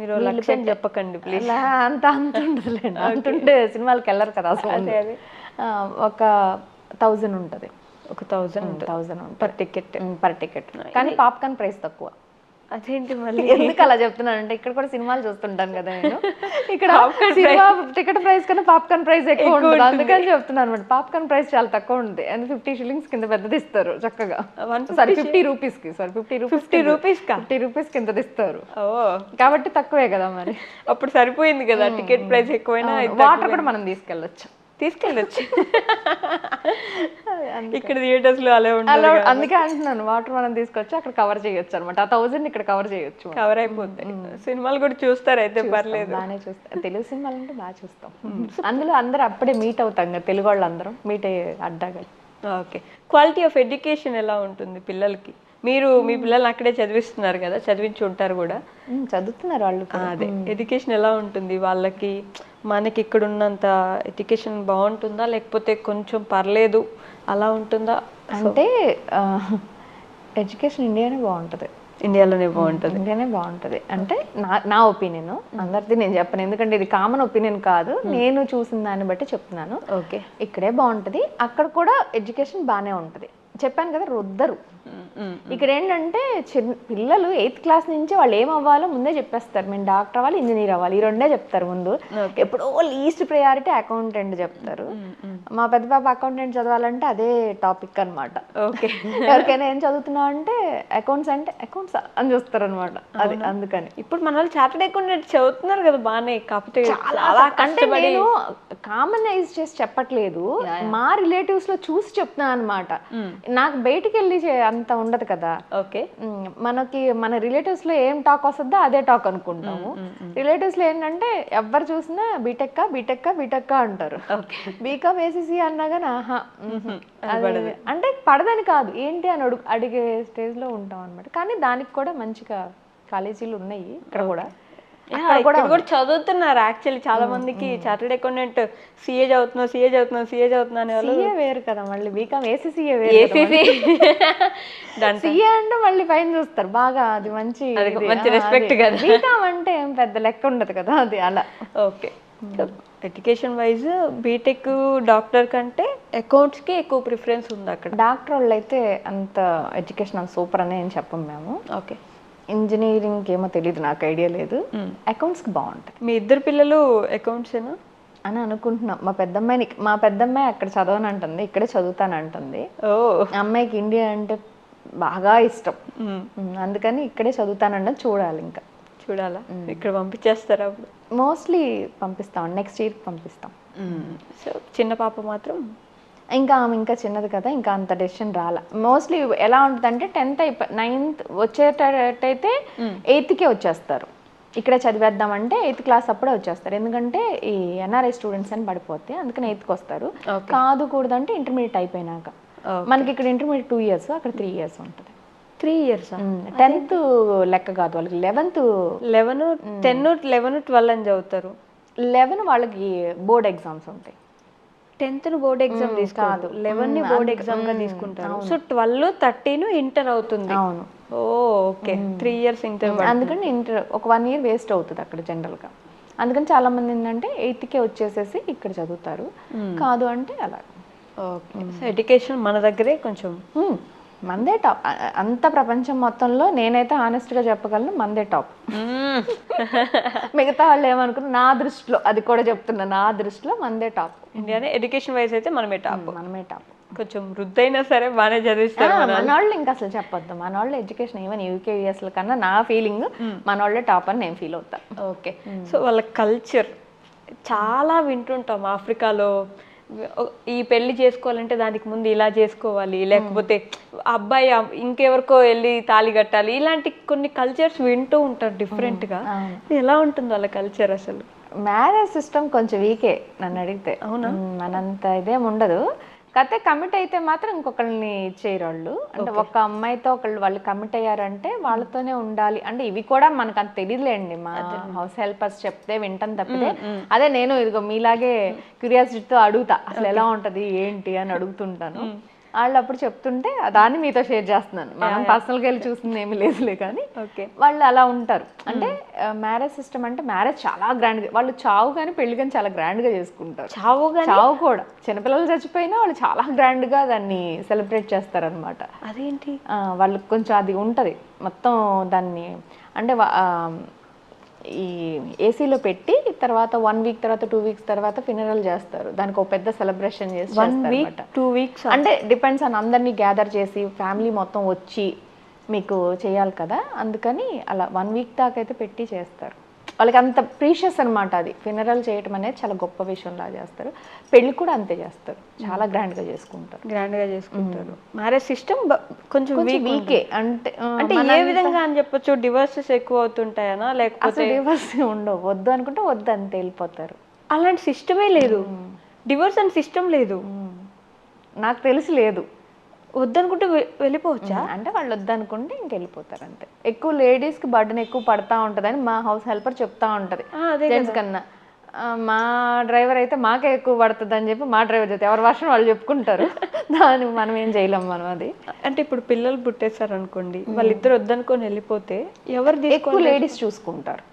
మీరు లక్ష్యం చెప్పకండి ప్లీజ్. అంత ఉండదులేండి, అంతుంటే సినిమాలకు వెళ్ళరు కదా అసలు. ఒక 1000 ఉంటుంది. ఒక 1000 పర్ టికెట్. కానీ పాప్కార్న్ ప్రైస్ తక్కువ. అదేంటి మళ్ళీ? ఎందుకు అలా చెప్తున్నాను అంటే, ఇక్కడ కూడా సినిమాలు చూస్తుంటాను కదా నేను, ఇక్కడ టికెట్ ప్రైస్ కన్నా పాప్కార్న్ ప్రైస్ ఎక్కువ ఉంటుంది, అందుకని చెప్తున్నాను అనమాట. పాప్కార్న్ ప్రైస్ చాలా తక్కువ ఉంటుంది, and 50 shillings కింద పెద్దది ఇస్తారు చక్కగా. 50 రూపీస్కి 50 రూపీస్ కింద ఇస్తారు, కాబట్టి తక్కువే కదా మరి. అప్పుడు సరిపోయింది కదా, టికెట్ ప్రైస్ ఎక్కువైనా. వాటర్ కూడా మనం తీసుకెళ్ళచ్చు. ఇక్కడ థియేటర్స్ లో అలా ఉంటుంది, అందుకే అంటున్నాను, వాటర్ మనం తీసుకొచ్చి అక్కడ కవర్ చేయొచ్చు అనమాట. 1000 ఇక్కడ కవర్ చేయొచ్చు, కవర్ అయిపోతాయి. సినిమాలు కూడా చూస్తారు అయితే? పర్లేదు, బాగానే చూస్తాం. తెలుగు సినిమాలు అంటే బాగా చూస్తాం. అందులో అందరూ అప్పుడే మీట్ అవుతాం కదా, తెలుగు వాళ్ళు అందరం మీట్ అయ్యే అడ్డాగా. ఓకే. క్వాలిటీ ఆఫ్ ఎడ్యుకేషన్ ఎలా ఉంటుంది పిల్లలకి? మీరు మీ పిల్లల్ని అక్కడే చదివిస్తున్నారు కదా, చదివించి ఉంటారు కూడా. చదువుతున్నారు వాళ్ళు. అదే, ఎడ్యుకేషన్ ఎలా ఉంటుంది వాళ్ళకి? మనకి ఇక్కడ ఉన్నంత ఎడ్యుకేషన్ బాగుంటుందా, లేకపోతే కొంచెం పర్లేదు అలా ఉంటుందా? అంటే ఎడ్యుకేషన్ ఇండియానే బాగుంటుంది. ఇండియాలోనే బాగుంటుంది. ఇండియానే బాగుంటుంది అంటే నా ఒపీనియన్, అందరిది నేను చెప్పను, ఎందుకంటే ఇది కామన్ ఒపీనియన్ కాదు, నేను చూసిన దాన్ని బట్టి చెప్తున్నాను. ఓకే. ఇక్కడే బాగుంటుంది, అక్కడ కూడా ఎడ్యుకేషన్ బాగానే ఉంటుంది. చెప్పాను కదా రుద్దరు. ఇక్కడ ఏంటంటే పిల్లలు 8th క్లాస్ నుంచి వాళ్ళు ఏం అవ్వాలో ముందే చెప్పేస్తారు. మేము డాక్టర్ అవ్వాలి, ఇంజనీర్ అవ్వాలి, ఈ రెండే చెప్తారు ముందు. ఎప్పుడో లీస్ట్ ప్రయారిటీ అకౌంటెంట్ చెప్తారు. మా పెద్ద పాప అకౌంటెంట్ చదవాలంటే అదే టాపిక్ అనమాట. ఓకే. ఎవరికైనా ఏం చదువుతున్నావు అంటే అకౌంట్స్ అంటే అకౌంట్స్ అని చూస్తారు అనమాట. అది అందుకని ఇప్పుడు మన వాళ్ళు చార్టెడ్ అకౌంటెంట్ చదువుతున్నారు కదా బాగానే, కాకపోతే అంటే నేను కామనైజ్ చేసి చెప్పట్లేదు, మా రిలేటివ్స్ లో చూసి చెప్తున్నా అనమాట. నాకు బయటికి వెళ్ళి అంత ఉండదు కదా. ఓకే. మనకి మన రిలేటివ్స్ లో ఏం టాక్ వస్తుందో అదే టాక్ అనుకుంటాము. రిలేటివ్స్ లో ఏంటంటే ఎవరు చూసినా బీటెక్ బీటెక్ బీటెక్ అంటారు. బీకామ్ ఏసీసీ అన్నా కానీ ఆహా అంటే పడదని కాదు, ఏంటి అని అడిగే స్టేజ్ లో ఉంటాం అనమాట. కానీ దానికి కూడా మంచిగా కాలేజీలు ఉన్నాయి ఇక్కడ కూడా. ఇక్కడ కూడా చదువుతున్నారు యాక్చువల్లీ చాలా మందికి. చార్టెడ్ అకౌంటెంట్ సిఏ చదువుతున్నా అనే వాళ్ళు. సిఏ వేరు కదా మళ్ళీ, బీకామ్ ఏసీసీఏ వేరు. సిఏ అంటే మళ్ళీ పైన చూస్తారు బాగా, అది మంచి రెస్పెక్ట్ కదా. బీకామ్ అంటే ఏం పెద్ద లెక్క ఉండదు కదా, అది అలా. Okay. Education wise BTech doctor కంటే అకౌంట్స్కి ఎక్కువ ప్రిఫరెన్స్ ఉంది అక్కడ. డాక్టర్ వాళ్ళు అయితే అంత ఎడ్యుకేషన్ అంత సూపర్ అనే ఏం చెప్పం మేము. ఓకే. ఇంజనీరింగ్ ఏమో తెలియదు, నాకు ఐడియా లేదు. అకౌంట్స్కి బాగుంటాయి. మీ ఇద్దరు పిల్లలు అకౌంట్సేనా అని అనుకుంటున్నాం. మా పెద్దమ్మాయి అక్కడ చదవనంటుంది, ఇక్కడే చదువుతానంటుంది. అమ్మాయికి ఇండియా అంటే బాగా ఇష్టం, అందుకని ఇక్కడే చదువుతానంటే చూడాలి. ఇంకా చూడాలా, ఇక్కడ పంపించేస్తారా? అప్పుడు మోస్ట్లీ పంపిస్తాం, నెక్స్ట్ ఇయర్ పంపిస్తాం. సో చిన్న పాప మాత్రం ఇంకా చిన్నది కదా, ఇంకా అంత డెసిషన్ రాలా. మోస్ట్లీ ఎలా ఉంటుందంటే 10th 9th వచ్చేటట్టయితే 8thకే వచ్చేస్తారు. ఇక్కడే చదివేద్దామంటే 8th క్లాస్ అప్పుడే వచ్చేస్తారు, ఎందుకంటే ఈ ఎన్ఆర్ఐ స్టూడెంట్స్ అని పడిపోతే అందుకని 8thకి వస్తారు. కాదు కూడదంటే ఇంటర్మీడియట్ అయిపోయినాక. మనకి ఇక్కడ ఇంటర్మీడియట్ 2 years, అక్కడ 3 years ఉంటుంది. 3 years. 10th లెక్క కాదు వాళ్ళకి, 11th 10 11 12 అని చదువుతారు. 11 వాళ్ళకి బోర్డ్ ఎగ్జామ్స్ ఉంటాయి. 10th బోర్డ్ ఎగ్జామ్ తీసుకోదు, 11 బోర్డ్ ఎగ్జామ్ గా తీసుకుంటారు. సో 12 13 ఇంటర్ అవుతుంది. అవును. ఓకే. 3 years inter. అందుకని ఇంటర్ ఒక 1 year వేస్ట్ అవుతుంది అక్కడ జనరల్ గా. అందుకని చాలా మంది ఏంటంటే 8thకే వచ్చేసేసి ఇక్కడ చదువుతారు. కాదు అంటే అలా. ఓకే. సో ఎడ్యుకేషన్ మన దగ్గరే కొంచెం మందే టాప్. అంత ప్రపంచం మొత్తంలో నేనైతే ఆనెస్ట్ గా చెప్పగలను, మందే టాప్. మిగతా వాళ్ళు ఏమనుకున్నారు, నా దృష్టిలో, అది కూడా చెప్తున్నా, నా దృష్టిలో మందే టాప్. ఇండియానే ఎడ్యుకేషన్ వైజ్ అయితే మనమే టాప్. కొంచెం వృద్ధైనా సరే బాగానే చదివిస్తారు మన వాళ్ళు. ఇంకా అసలు చెప్పొద్దు, మన వాళ్ళు ఎడ్యుకేషన్ ఈవెన్ యూకే యూఎస్ల కన్నా నా ఫీలింగ్ మన వాళ్ళే టాప్ అని నేను ఫీల్ అవుతా. ఓకే. సో వాళ్ళ కల్చర్ చాలా వింటుంటాం. ఆఫ్రికాలో ఈ పెళ్లి చేసుకోవాలంటే దానికి ముందు ఇలా చేసుకోవాలి, లేకపోతే అబ్బాయి ఇంకెవరికో వెళ్ళి తాళి కట్టాలి, ఇలాంటి కొన్ని కల్చర్స్ వింటూ ఉంటారు డిఫరెంట్గా. ఎలా ఉంటుంది వాళ్ళ కల్చర్ అసలు? మ్యారేజ్ సిస్టమ్ కొంచెం వీకే నన్ను అడిగితే. అవునా? మనంత ఇదేం ఉండదు. కాకపోతే కమిట్ అయితే మాత్రం ఇంకొకళ్ళని ఇచ్చేయరు వాళ్ళు. అంటే ఒక అమ్మాయితో వాళ్ళు కమిట్ అయ్యారంటే వాళ్ళతోనే ఉండాలి. అంటే ఇవి కూడా మనకు అంత తెలియదులేండి, మా హౌస్ హెల్పర్స్ చెప్తే వింటాను తప్పితే. అదే నేను ఇదిగో మీలాగే క్యూరియాసిటీతో అడుగుతా, అసలు ఎలా ఉంటది ఏంటి అని అడుగుతుంటాను. వాళ్ళు అప్పుడు చెప్తుంటే దాన్ని మీతో షేర్ చేస్తున్నాను. మనం పర్సనల్గా వెళ్ళి చూసింది ఏమీ లేదులే, కానీ వాళ్ళు అలా ఉంటారు. అంటే మ్యారేజ్ సిస్టమ్ అంటే మ్యారేజ్ చాలా గ్రాండ్గా, వాళ్ళు చావు కానీ పెళ్లి కానీ చాలా గ్రాండ్గా చేసుకుంటారు. చావు కూడా చిన్నపిల్లలు చచ్చిపోయినా వాళ్ళు చాలా గ్రాండ్గా దాన్ని సెలబ్రేట్ చేస్తారనమాట. అదేంటి? వాళ్ళకి కొంచెం అది ఉంటుంది మొత్తం దాన్ని. అంటే ఈ ఏసీలో పెట్టి తర్వాత 1 week తర్వాత 2 weeks తర్వాత ఫినరల్ చేస్తారు. దానికి ఒక పెద్ద సెలబ్రేషన్ చేసి 1 week 2 weeks అంటే డిపెండ్స్ ఆన్ అందరినీ గ్యాదర్ చేసి ఫ్యామిలీ మొత్తం వచ్చి మీకు చేయాలి కదా, అందుకని అలా 1 week దాకా అయితే పెట్టి చేస్తారు. వాళ్ళకి అంత ప్రీషియస్ అనమాట అది. ఫినరల్ చేయటం అనేది చాలా గొప్ప విషయంలా చేస్తారు. పెళ్లి కూడా అంతే చేస్తారు, చాలా గ్రాండ్గా చేసుకుంటారు. మ్యారేజ్ సిస్టమ్ కొంచెం వీకే. అంటే ఏ విధంగా అని చెప్పొచ్చు? డివోర్సెస్ ఎక్కువ అవుతుంటాయనా, లేకపోతే డివోర్స్ ఉండవు? వద్దు అనుకుంటే వద్దు అంతే వెళ్ళిపోతారు. అలాంటి సిస్టమే లేదు, డివోర్స్ అని సిస్టమ్ లేదు. నాకు తెలిసి లేదు. వద్దనుకుంటే వెళ్ళిపోవచ్చా? అంటే వాళ్ళు వద్దనుకుంటే ఇంక వెళ్ళిపోతారు అంతే. ఎక్కువ లేడీస్కి బర్డెన్ ఎక్కువ పడతా ఉంటుందని మా హౌస్ హెల్పర్ చెప్తా ఉంటుంది జెంట్స్ కన్నా. మా డ్రైవర్ అయితే మాకే ఎక్కువ పడుతుంది అని చెప్పి మా డ్రైవర్ చెప్తే ఎవరి వర్షం వాళ్ళు చెప్పుకుంటారు. దాన్ని మనం ఏం చేయలేం. మనం అది అంటే ఇప్పుడు పిల్లలు పుట్టేశారు అనుకోండి, వాళ్ళిద్దరు వద్దనుకొని వెళ్ళిపోతే ఎవరు ఎక్కువ లేడీస్ చూసుకుంటారు.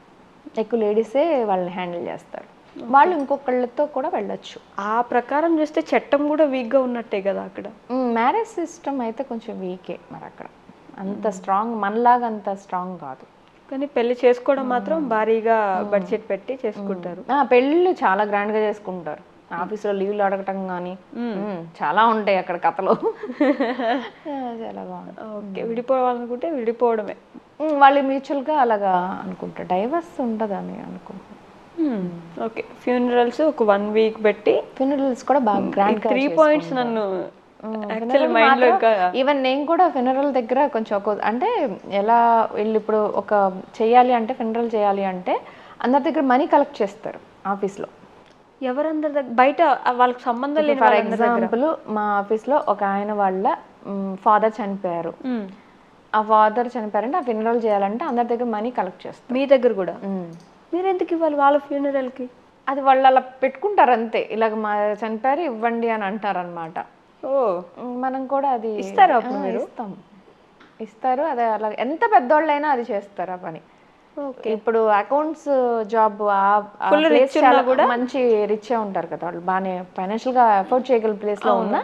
ఎక్కువ లేడీసే వాళ్ళని హ్యాండిల్ చేస్తారు. వాళ్ళు ఇంకొకళ్ళతో కూడా వెళ్ళొచ్చు. ఆ ప్రకారం చూస్తే చట్టం కూడా వీక్గా ఉన్నట్టే కదా అక్కడ. మ్యారేజ్ సిస్టమ్ అయితే కొంచెం వీకే మరి అక్కడ. అంత స్ట్రాంగ్ మనలాగా అంత స్ట్రాంగ్ కాదు. కానీ పెళ్లి చేసుకోవడం మాత్రం భారీగా బడ్జెట్ పెట్టి చేసుకుంటారు. పెళ్ళిళ్ళు చాలా గ్రాండ్గా చేసుకుంటారు. ఆఫీస్లో లీవ్లు అడగటం కానీ చాలా ఉంటాయి అక్కడ కథలు. చాలా బాగుంది. ఓకే, విడిపోవాలనుకుంటే విడిపోవడమే. వాళ్ళు మ్యూచువల్గా అలాగా అనుకుంటారు. డైవర్స్ ఉండదని అనుకుంటారు. ఓకే, ఫ్యూనరల్స్ ఒక 1 week పెట్టి. ఫ్యూనరల్స్ కూడా బాగా గ్రాండ్. 3 points నన్ను యాక్చువల్లీ మైండ్లో ఈవెన్ నేను కూడా ఫినరల్ దగ్గర కొంచెం అంటే ఎలా వీళ్ళు ఇప్పుడు ఒక చేయాలి అంటే ఫినరల్ చేయాలి అంటే అందరి దగ్గర మనీ కలెక్ట్ చేస్తారు ఆఫీస్లో. ఎవరందరి దగ్గర బయట వాళ్ళకి సంబంధం లేని. ఫర్ ఎగ్జాంపుల్ మా ఆఫీస్లో ఒక ఆయన వాళ్ళ ఫాదర్ చనిపోయారు. ఆ ఫాదర్ చనిపోయారంటే ఆ ఫినరల్ చేయాలంటే అందరి దగ్గర మనీ కలెక్ట్ చేస్తారు. మీ దగ్గర కూడా మీరు ఎందుకు ఇవ్వాలి వాళ్ళ ఫ్యూనరల్కి? అది వాళ్ళు అలా పెట్టుకుంటారు అంతే. ఇలాగ మా చనిపోయారు ఇవ్వండి అని అంటారనమాట. మనం కూడా అది ఇస్తారా? అప్పుడు మీరు ఇస్తారు. అదే అలా ఎంత పెద్దోళ్ళైనా అది చేస్తారు ఆ పని. ఇప్పుడు అకౌంట్స్ జాబ్ కూడా మంచి రిచ్ ఉంటారు కదా వాళ్ళు, బాగానే ఫైనాన్షియల్ గా అఫోర్డ్ చేయగల ప్లేస్ లో ఉన్న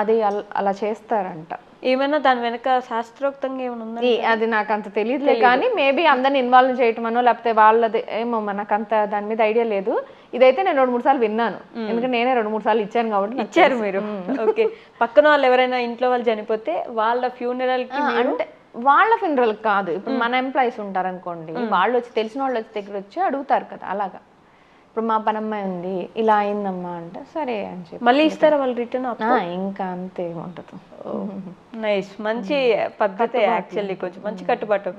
అది అలా చేస్తారంట. ఏమైనా దాని వెనక శాస్త్రోక్తంగా ఏమైనా ఉందా? అది నాకు అంత తెలియదులే, కానీ మేబీ అందరిని ఇన్వాల్వ్ చేయటమనో లేకపోతే వాళ్ళది ఏమో మనకు అంత దాని మీద ఐడియా లేదు. ఇదైతే నేను 2-3 సార్లు విన్నాను, ఎందుకంటే నేనే 2-3 సార్లు ఇచ్చాను కాబట్టి. ఇచ్చారు మీరు? ఓకే. పక్కన వాళ్ళు ఎవరైనా ఇంట్లో వాళ్ళు చనిపోతే వాళ్ళ ఫ్యూనరల్ కి అంటే వాళ్ళ ఫ్యూనరల్ కాదు, ఇప్పుడు మన ఎంప్లాయీస్ ఉంటారు అనుకోండి, వాళ్ళు వచ్చి తెలిసిన వాళ్ళు వచ్చి దగ్గర వచ్చి అడుగుతారు కదా. అలాగా ఇప్పుడు మా పనమ్మాయి ఉంది ఇలా అయిందమ్మా అంటే సరే అని చెప్పి మళ్ళీ ఇస్తారా వాళ్ళు రిటర్న్? ఇంకా అంతే ఉంటుంది. నైస్, మంచి పద్ధతి యాక్చువల్లీ, కొంచెం మంచి కట్టుబాటు.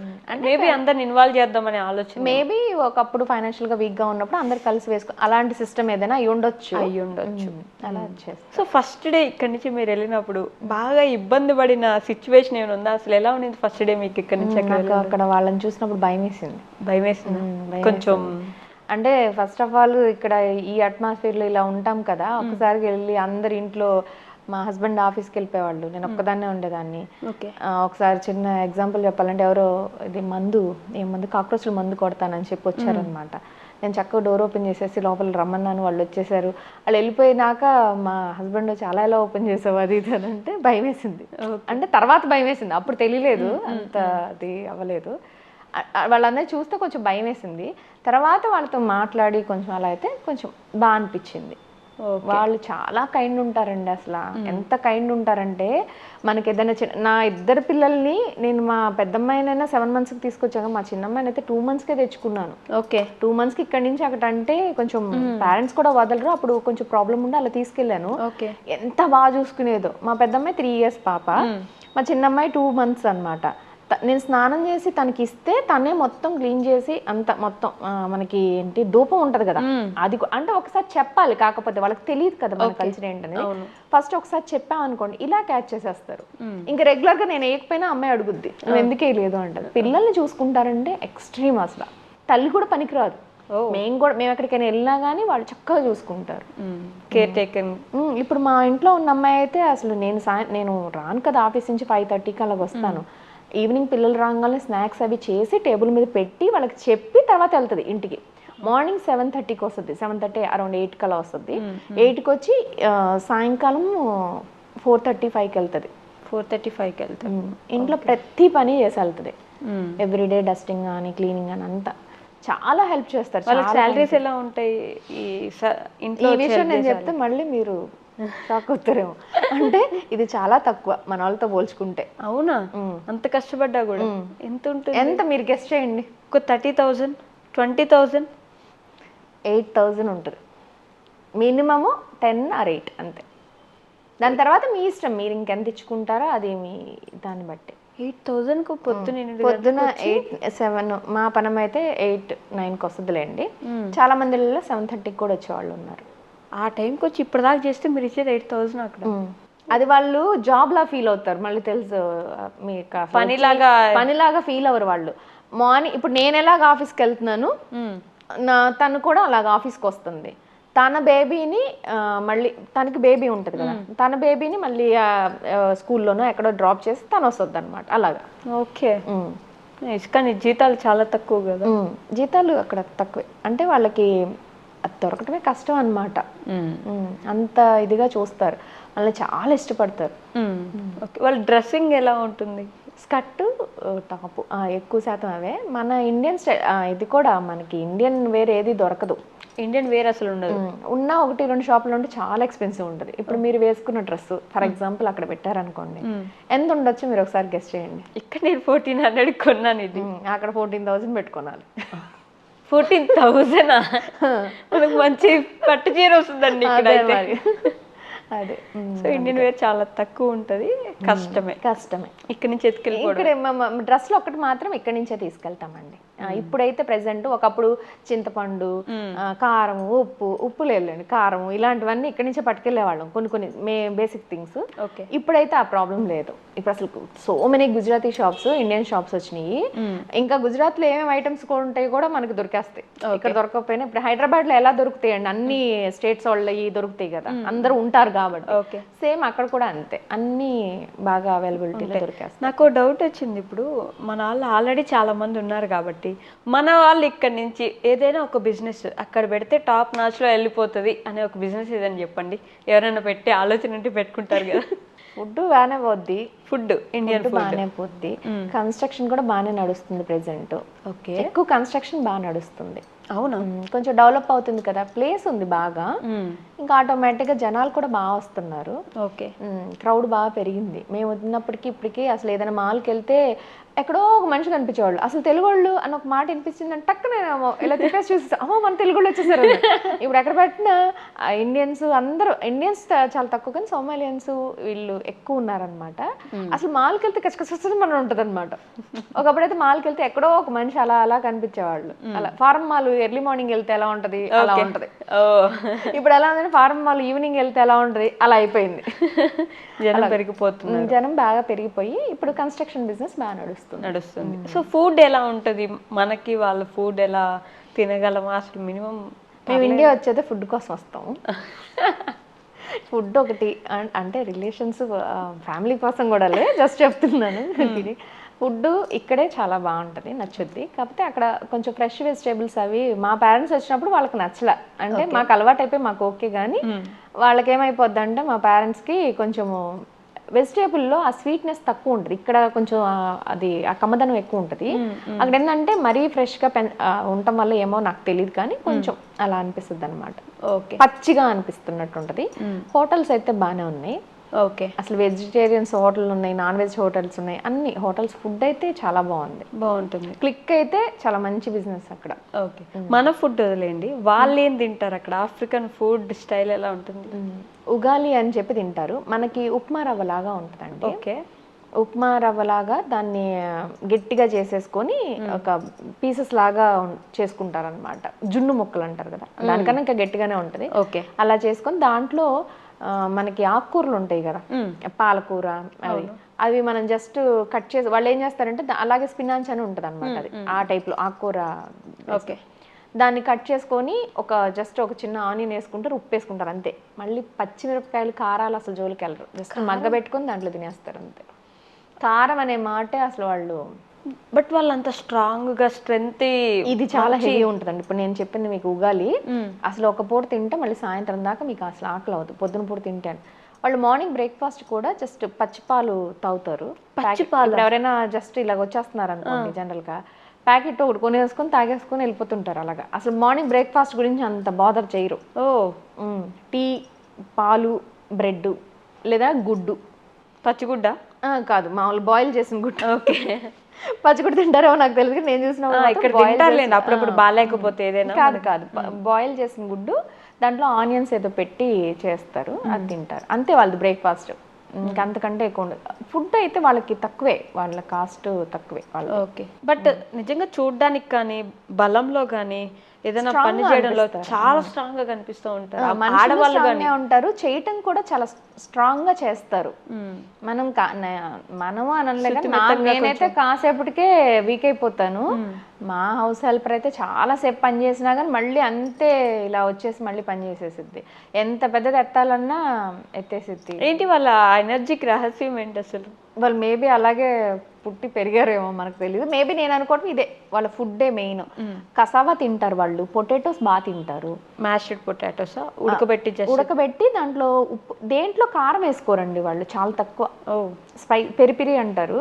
మేబీ అందరిని ఇన్వాల్వ్ చేద్దామనే ఆలోచన. మేబీ ఒకప్పుడు ఫైనాన్షియల్ గా వీక్ గా ఉన్నప్పుడు అందరు కలిసి వేసుకో అలాంటి సిస్టమ్ ఏదైనా అయి ఉండొచ్చు. అలా చేస్తారు. సో ఫస్ట్ డే ఇక్కడి నుంచి మీరు వెళ్ళినప్పుడు బాగా ఇబ్బంది పడిన సిచ్యువేషన్ ఏమైనా ఉందా? అసలు ఎలా ఉంది ఫస్ట్ డే మీకు ఇక్కడి నుంచి? అక్కడ వాళ్ళని చూసినప్పుడు భయం వేసింది. భయం వేసింది కొంచెం. అంటే ఫస్ట్ ఆఫ్ ఆల్ ఇక్కడ ఈ అట్మాస్ఫియర్లో ఇలా ఉంటాం కదా, ఒకసారి వెళ్ళి అందరి ఇంట్లో మా హస్బెండ్ ఆఫీస్కి వెళ్ళిపోయేవాళ్ళు, నేను ఒక్కదాన్నే ఉండేదాన్ని. ఒకసారి చిన్న ఎగ్జాంపుల్ చెప్పాలంటే ఎవరో ఇది మందు కాక్రోచ్లు మందు కొడతానని చెప్పి వచ్చారనమాట. నేను చక్కగా డోర్ ఓపెన్ చేసేసి లోపల రమ్మన్నాను, వాళ్ళు వచ్చేసారు. వాళ్ళు వెళ్ళిపోయినాక మా హస్బెండ్ చాలా ఎలా ఓపెన్ చేసావు అది ఇది అని అంటే భయం వేసింది. అంటే తర్వాత భయం వేసింది, అప్పుడు తెలియలేదు, అంత అది అవ్వలేదు. వాళ్ళందరూ చూస్తే కొంచెం భయం వేసింది. తర్వాత వాళ్ళతో మాట్లాడి కొంచెం అలా అయితే కొంచెం బాగా అనిపించింది. వాళ్ళు చాలా కైండ్ ఉంటారండి. అసలు ఎంత కైండ్ ఉంటారంటే మనకి ఏదైనా నా 2 పిల్లల్ని నేను మా పెద్దమ్మాయినైనా 7 monthsకి తీసుకొచ్చాక మా చిన్నమ్మాయిని అయితే 2 monthsకే తెచ్చుకున్నాను. ఓకే, 2 monthsకి ఇక్కడి నుంచి అక్కడంటే కొంచెం పేరెంట్స్ కూడా వదలరు, అప్పుడు కొంచెం ప్రాబ్లం ఉండి అలా తీసుకెళ్ళాను. ఎంత బాగా చూసుకునేదో. మా పెద్దమ్మాయి 3 years పాప, మా చిన్నమ్మాయి 2 months అనమాట. నేను స్నానం చేసి తనకి ఇస్తే తనే మొత్తం క్లీన్ చేసి అంత మొత్తం మనకి ఏంటి ధూపం ఉంటది కదా, అది అంటే ఒకసారి చెప్పాలి, కాకపోతే వాళ్ళకి తెలియదు కదా మన కల్చర్ ఏంటనేది. ఫస్ట్ ఒకసారి చెప్పామనుకోండి ఇలా క్యాచ్ చేసేస్తారు. ఇంకా రెగ్యులర్ గా నేను వేయకపోయినా అమ్మాయి అడుగుద్ది నువ్వు ఎందుకే లేదు అంటారు. పిల్లల్ని చూసుకుంటారంటే ఎక్స్ట్రీమ్. అసలు తల్లి కూడా పనికిరాదు. మేము ఎక్కడికైనా వెళ్ళినా కానీ వాళ్ళు చక్కగా చూసుకుంటారు, కేర్ టేకర్. ఇప్పుడు మా ఇంట్లో ఉన్న అమ్మాయి అయితే అసలు నేను రాను కదా ఆఫీస్ నుంచి 5:30కి అలాగ వస్తాను. ఈవినింగ్ పిల్లలు రాగానే స్నాక్స్ అవి చేసి టేబుల్ మీద పెట్టి వాళ్ళకి చెప్పి తర్వాత వెళ్తుంది ఇంటికి. మార్నింగ్ 7:30కి వస్తుంది, 7:30 అరౌండ్ 8 కల్లా వస్తుంది. 8కి వచ్చి సాయంకాలం 4:35కి వెళ్తుంది. 4:35కి వెళ్తుంది. ఇంట్లో ప్రతి పని చేసి వెళ్తుంది. ఎవ్రీడే డస్టింగ్ కానీ క్లీనింగ్ అని అంతా చాలా హెల్ప్ చేస్తారు. సాలరీస్ ఎలా ఉంటాయి ఈ విషయం నేను చెప్తే మళ్ళీ మీరు షాక్ అవుతారేమో. అంటే ఇది చాలా తక్కువ మన వాళ్ళతో పోల్చుకుంటే. అవునా? అంత కష్టపడ్డా కూడా ఎంత ఉంటుంది? ఎంత మీరు గెస్ట్ చేయండి. ఒక 30,000, 20,000, 8,000 ఉంటుంది మినిమము. 10 or 8 అంతే. దాని తర్వాత మీ ఇష్టం, మీరు ఇంకెంత ఇచ్చుకుంటారో అది మీ దాన్ని బట్టి. 8,000కు పొద్దున 8, 7 మా పనం అయితే 8, 9కి వస్తుందిలేండి. చాలా మంది 7:30కి కూడా వచ్చేవాళ్ళు ఉన్నారు. ఆ టైంకి వచ్చి ఇప్పుడు దాకా చేస్తే మీరు ఇచ్చేది 8,000 అక్కడ. అది వాళ్ళు జాబ్ లా ఫీల్ అవుతారు. మళ్ళీ తెలుసు మీకు పనిలాగా ఫీల్ అవ్వరు వాళ్ళు. మార్నింగ్ ఇప్పుడు నేను ఎలాగ ఆఫీస్కి వెళ్తున్నాను, తను కూడా అలాగ ఆఫీస్కి వస్తుంది. తన బేబీని మళ్ళీ తనకి బేబీ ఉంటుంది కదా, తన బేబీని మళ్ళీ స్కూల్లోనో ఎక్కడో డ్రాప్ చేసి తను వస్తుంది అనమాట. అలాగా. ఓకే. కానీ జీతాలు చాలా తక్కువ కదా. జీతాలు అక్కడ తక్కువే, అంటే వాళ్ళకి అది దొరకటమే కష్టం అనమాట. అంత ఇదిగా చూస్తారు, వాళ్ళని చాలా ఇష్టపడతారు. వాళ్ళ డ్రెస్సింగ్ ఎలా ఉంటుంది? స్కర్ట్, టాపు ఎక్కువ శాతం అవే. మన ఇండియన్ ఇది కూడా మనకి ఇండియన్ వేర్ ఏది దొరకదు. ఇండియన్ వేర్ అసలు ఉండదు. ఉన్న 1-2 షాపులు ఉంటే చాలా ఎక్స్పెన్సివ్ ఉంటుంది. ఇప్పుడు మీరు వేసుకున్న డ్రెస్ ఫర్ ఎగ్జాంపుల్ అక్కడ పెట్టారనుకోండి, ఎంత ఉండొచ్చు మీరు ఒకసారి గెస్ట్ చేయండి. ఇక్కడ నేను 1400 కొన్నాను, ఇది అక్కడ 14,000 పెట్టుకోవాలి. 14,000 మనకు మంచి పట్టు చీర వస్తుందండి ఇక్కడ. అదే. సో ఇండియన్ వేర్ చాలా తక్కువ ఉంటది, కష్టమే. ఇక్కడ నుంచి ఇక్కడ డ్రెస్లు ఒకటి మాత్రం ఇక్కడి నుంచే తీసుకెళ్తామండి. ఇప్పుడైతే ప్రెసెంట్, ఒకప్పుడు చింతపండు, కారం, ఉప్పు లేదండి, కారం ఇలాంటివన్నీ ఇక్కడి నుంచే పట్టుకెళ్లేవాళ్ళం, కొన్ని బేసిక్ థింగ్స్. ఇప్పుడైతే ఆ ప్రాబ్లం లేదు. ఇప్పుడు అసలు so many Gujarati shops, Indian shops వచ్చినాయి. ఇంకా గుజరాత్ లో ఏమేమి ఐటమ్స్ కూడా ఉంటాయి కూడా మనకి దొరికేస్తాయి. ఇక్కడ దొరకకపోయినా ఇప్పుడు హైదరాబాద్ లో ఎలా దొరుకుతాయండి, అన్ని స్టేట్స్ వాళ్ళవి దొరుకుతాయి కదా, అందరూ ఉంటారు కాబట్టి. సేమ్ అక్కడ కూడా అంతే, అన్ని బాగా అవైలబిలిటీలో దొరికేస్తాయి. నాకు డౌట్ వచ్చింది, ఇప్పుడు మన వాళ్ళు ఆల్రెడీ చాలా మంది ఉన్నారు కాబట్టి మన వాళ్ళు ఇక్కడ నుంచి ఏదైనా ఒక బిజినెస్ అక్కడ పెడితే టాప్ నాచ్ లో వెళ్ళిపోతుంది అనే ఒక బిజినెస్ ఏదని చెప్పండి. ఎవరైనా పెట్టే ఆలోచన ఉంటే పెట్టుకుంటారు కదా. ఫుడ్ బాగానే పోద్ది, ఫుడ్ ఇండియన్ బాగానే పోద్ది. కన్స్ట్రక్షన్ కూడా బాగానే నడుస్తుంది ప్రెసెంట్. ఓకే. ఎక్కువ కన్స్ట్రక్షన్ బాగా నడుస్తుంది. అవునా? కొంచెం డెవలప్ అవుతుంది కదా, ప్లేస్ ఉంది బాగా, ఇంకా ఆటోమేటిక్ గా జనాలు కూడా బాగా వస్తున్నారు. ఓకే. క్రౌడ్ బాగా పెరిగింది. మేము వదిలినప్పటికీ ఇప్పటికీ అసలు ఏదైనా మాల్కి వెళ్తే ఎక్కడో ఒక మనిషి కనిపించేవాళ్ళు. అసలు తెలుగు వాళ్ళు అని ఒక మాట వినిపించిందని టక్కున ఇలా తిప్పేసి చూసి అమ్మో మన తెలుగు వాళ్ళు వచ్చేసారు. ఇప్పుడు ఎక్కడ పెట్టినా ఇండియన్స్, అందరూ ఇండియన్స్ చాలా తక్కువ, కానీ సోమాలియన్స్ వీళ్ళు ఎక్కువ ఉన్నారనమాట. అసలు మాల్కి వెళ్తే కచ్చకచ్చని మనం ఉంటుంది అనమాట. ఒకప్పుడైతే మాల్కి వెళ్తే ఎక్కడో ఒక మనిషి అలా కనిపించేవాళ్ళు. అలా ఫారం మాల్ ఎర్లీ మార్నింగ్ వెళ్తే ఎలా ఉంటది అలా ఉంటది. ఇప్పుడు ఎలా ఉందంటే ఫారం మాల్ ఈవినింగ్ వెళ్తే ఎలా ఉంటది అలా అయిపోయింది. జనం బాగా పెరిగిపోయి ఇప్పుడు కన్స్ట్రక్షన్ బిజినెస్ బాగా నడుస్తుంది. సో ఫుడ్ ఎలా ఉంటది మనకి, వాళ్ళ ఫుడ్ ఎలా తినగలమా అసలు? మినిమం మేము ఇండియా వచ్చేది ఫుడ్ కోసం వస్తాం. ఫుడ్ ఒకటి అంటే రిలేషన్స్, ఫ్యామిలీ కోసం కూడా జస్ట్ చెప్తున్నాను. ఫుడ్ ఇక్కడే చాలా బాగుంటుంది, నచ్చుద్ది. కాకపోతే అక్కడ కొంచెం ఫ్రెష్ వెజిటేబుల్స్ అవి మా పేరెంట్స్ వచ్చినప్పుడు వాళ్ళకి నచ్చలే, అంటే మాకు అలవాటు అయిపోయి మాకు ఓకే, కానీ వాళ్ళకి ఏమైపోద్ది అంటే మా పేరెంట్స్కి కొంచెము వెజిటేబుల్లో ఆ స్వీట్నెస్ తక్కువ ఉంటుంది. ఇక్కడ కొంచెం అది ఆ కమ్మదనం ఎక్కువ ఉంటుంది. అక్కడ ఏంటంటే మరీ ఫ్రెష్గా ఉండటం వల్ల ఏమో నాకు తెలియదు, కానీ కొంచెం అలా అనిపిస్తుంది అనమాట. ఓకే. పచ్చిగా అనిపిస్తున్నట్టు ఉంటుంది. హోటల్స్ అయితే బాగానే ఉన్నాయి. ఓకే. అసలు వెజిటేరియన్స్ హోటల్ ఉన్నాయి, నాన్ వెజ్ హోటల్స్ ఉన్నాయి, అన్ని హోటల్స్. ఫుడ్ అయితే చాలా బాగుంటుంది. క్లిక్ అయితే చాలా మంచి బిజినెస్ అక్కడ. ఓకే. మన ఫుడ్ వదిలేండి, వాళ్ళు ఏం తింటారు అక్కడ? ఆఫ్రికన్ ఫుడ్ స్టైల్ ఎలా ఉంటుంది? ఉగాలి అని చెప్పి తింటారు. మనకి ఉప్మా రవ్వ లాగా ఉంటుందండి. ఓకే. ఉప్మా రవ్వలాగా దాన్ని గట్టిగా చేసేసుకొని ఒక పీసెస్ లాగా చేసుకుంటారు అనమాట. జున్ను ముక్కలు అంటారు కదా, దానికన్నా ఇంకా గట్టిగానే ఉంటుంది. ఓకే. అలా చేసుకొని దాంట్లో మనకి ఆకుకూరలు ఉంటాయి కదా, పాలకూర అవి మనం జస్ట్ కట్ చేసి, వాళ్ళు ఏం చేస్తారంటే అలాగే స్పినాచ్ అని ఉంటుంది అనమాట, అది ఆ టైప్ లో ఆకుకూర. ఓకే. దాన్ని కట్ చేసుకొని జస్ట్ ఒక చిన్న ఆనియన్ వేసుకుంటారు, ఉప్పు వేసుకుంటారు అంతే. మళ్ళీ పచ్చిమిరపకాయలు, కారాలు అసలు జోలికి వెళ్ళరు. జస్ట్ మగ్గ పెట్టుకొని దాంట్లో తినేస్తారు అంతే. కారం అనే మాటే అసలు వాళ్ళు. బట్ వాళ్ళంత స్ట్రాంగ్ గా స్ట్రెంత్, ఇది చాలా హెవీ ఉంటుందండి. ఇప్పుడు నేను చెప్పింది మీకు ఉగాలి, అసలు ఒక పూట తింటే మళ్ళీ సాయంత్రం దాకా మీకు అసలు ఆకలి అవుతుంది. పొద్దున పూట తింటాను. వాళ్ళు మార్నింగ్ బ్రేక్ఫాస్ట్ కూడా జస్ట్ పచ్చిపాలు తాగుతారు. ఎవరైనా జస్ట్ ఇలాగ వచ్చేస్తున్నారు అనుకోండి, జనరల్ గా ప్యాకెట్ ఒకటి కొనేసుకొని తాగేసుకొని వెళ్ళిపోతుంటారు. అలాగా అసలు మార్నింగ్ బ్రేక్ఫాస్ట్ గురించి అంత బాదర్ చేయరు. టీ, పాలు, బ్రెడ్ లేదా గుడ్డు. పచ్చిగుడ్డ కాదు, మామూలు బాయిల్ చేసిన గుడ్డు. ఓకే. పచ్చిగుడ్డు తింటారేమో నాకు తెలియదు, నేను చూసిన అప్పుడప్పుడు బాగాలేకపోతే ఏదైనా. కాదు బాయిల్ చేసిన గుడ్డు, దాంట్లో ఆనియన్స్ ఏదో పెట్టి చేస్తారు, అది తింటారు అంతే వాళ్ళది బ్రేక్ఫాస్ట్. ఇంకంతకంటే ఎక్కువ ఉండదు. ఫుడ్ అయితే వాళ్ళకి తక్కువే, వాళ్ళ కాస్ట్ తక్కువే వాళ్ళు. ఓకే. బట్ నిజంగా చూడ్డానికి కానీ బలంలో కానీ ఏదైనా Strong పని గా చేయడంలో అనిపిస్తారు. చాలా స్ట్రాంగ్ గా కనిపిస్తూ ఉంటారు మనుషులు ఆడవాళ్ళు strong కానీ. గా ఉంటారు, చేయటం కూడా చాలా స్ట్రాంగ్ గా చేస్తారు. మనం మనము అనలే కానీ నేనైతే కాసేపటికే వీక్ అయిపోతాను. మా హౌస్ హెల్పర్ అయితే చాలా సేపు పని చేసినా కానీ మళ్ళీ అంతే ఇలా వచ్చేసి మళ్ళీ పని చేసేసిద్ది. ఎంత పెద్దది ఎత్తాలన్నా ఎత్తేసిద్ది. ఏంటి వాళ్ళ ఎనర్జీకి రహస్యం ఏంటి అసలు? వాళ్ళు మేబీ అలాగే పుట్టి పెరిగారేమో మనకు తెలియదు. మేబీ నేను అనుకోవటం ఇదే, వాళ్ళ ఫుడ్డే మెయిన్. కసావా తింటారు వాళ్ళు, పొటాటోస్ బాగా తింటారు. మ్యాష్డ్ పొటాటోసా ఉడకబెట్టి ఉడకబెట్టి దాంట్లో ఉప్పు, దేంట్లో కారం వేసుకోరండి వాళ్ళు, చాలా తక్కువ. పెరిపిరి అంటారు,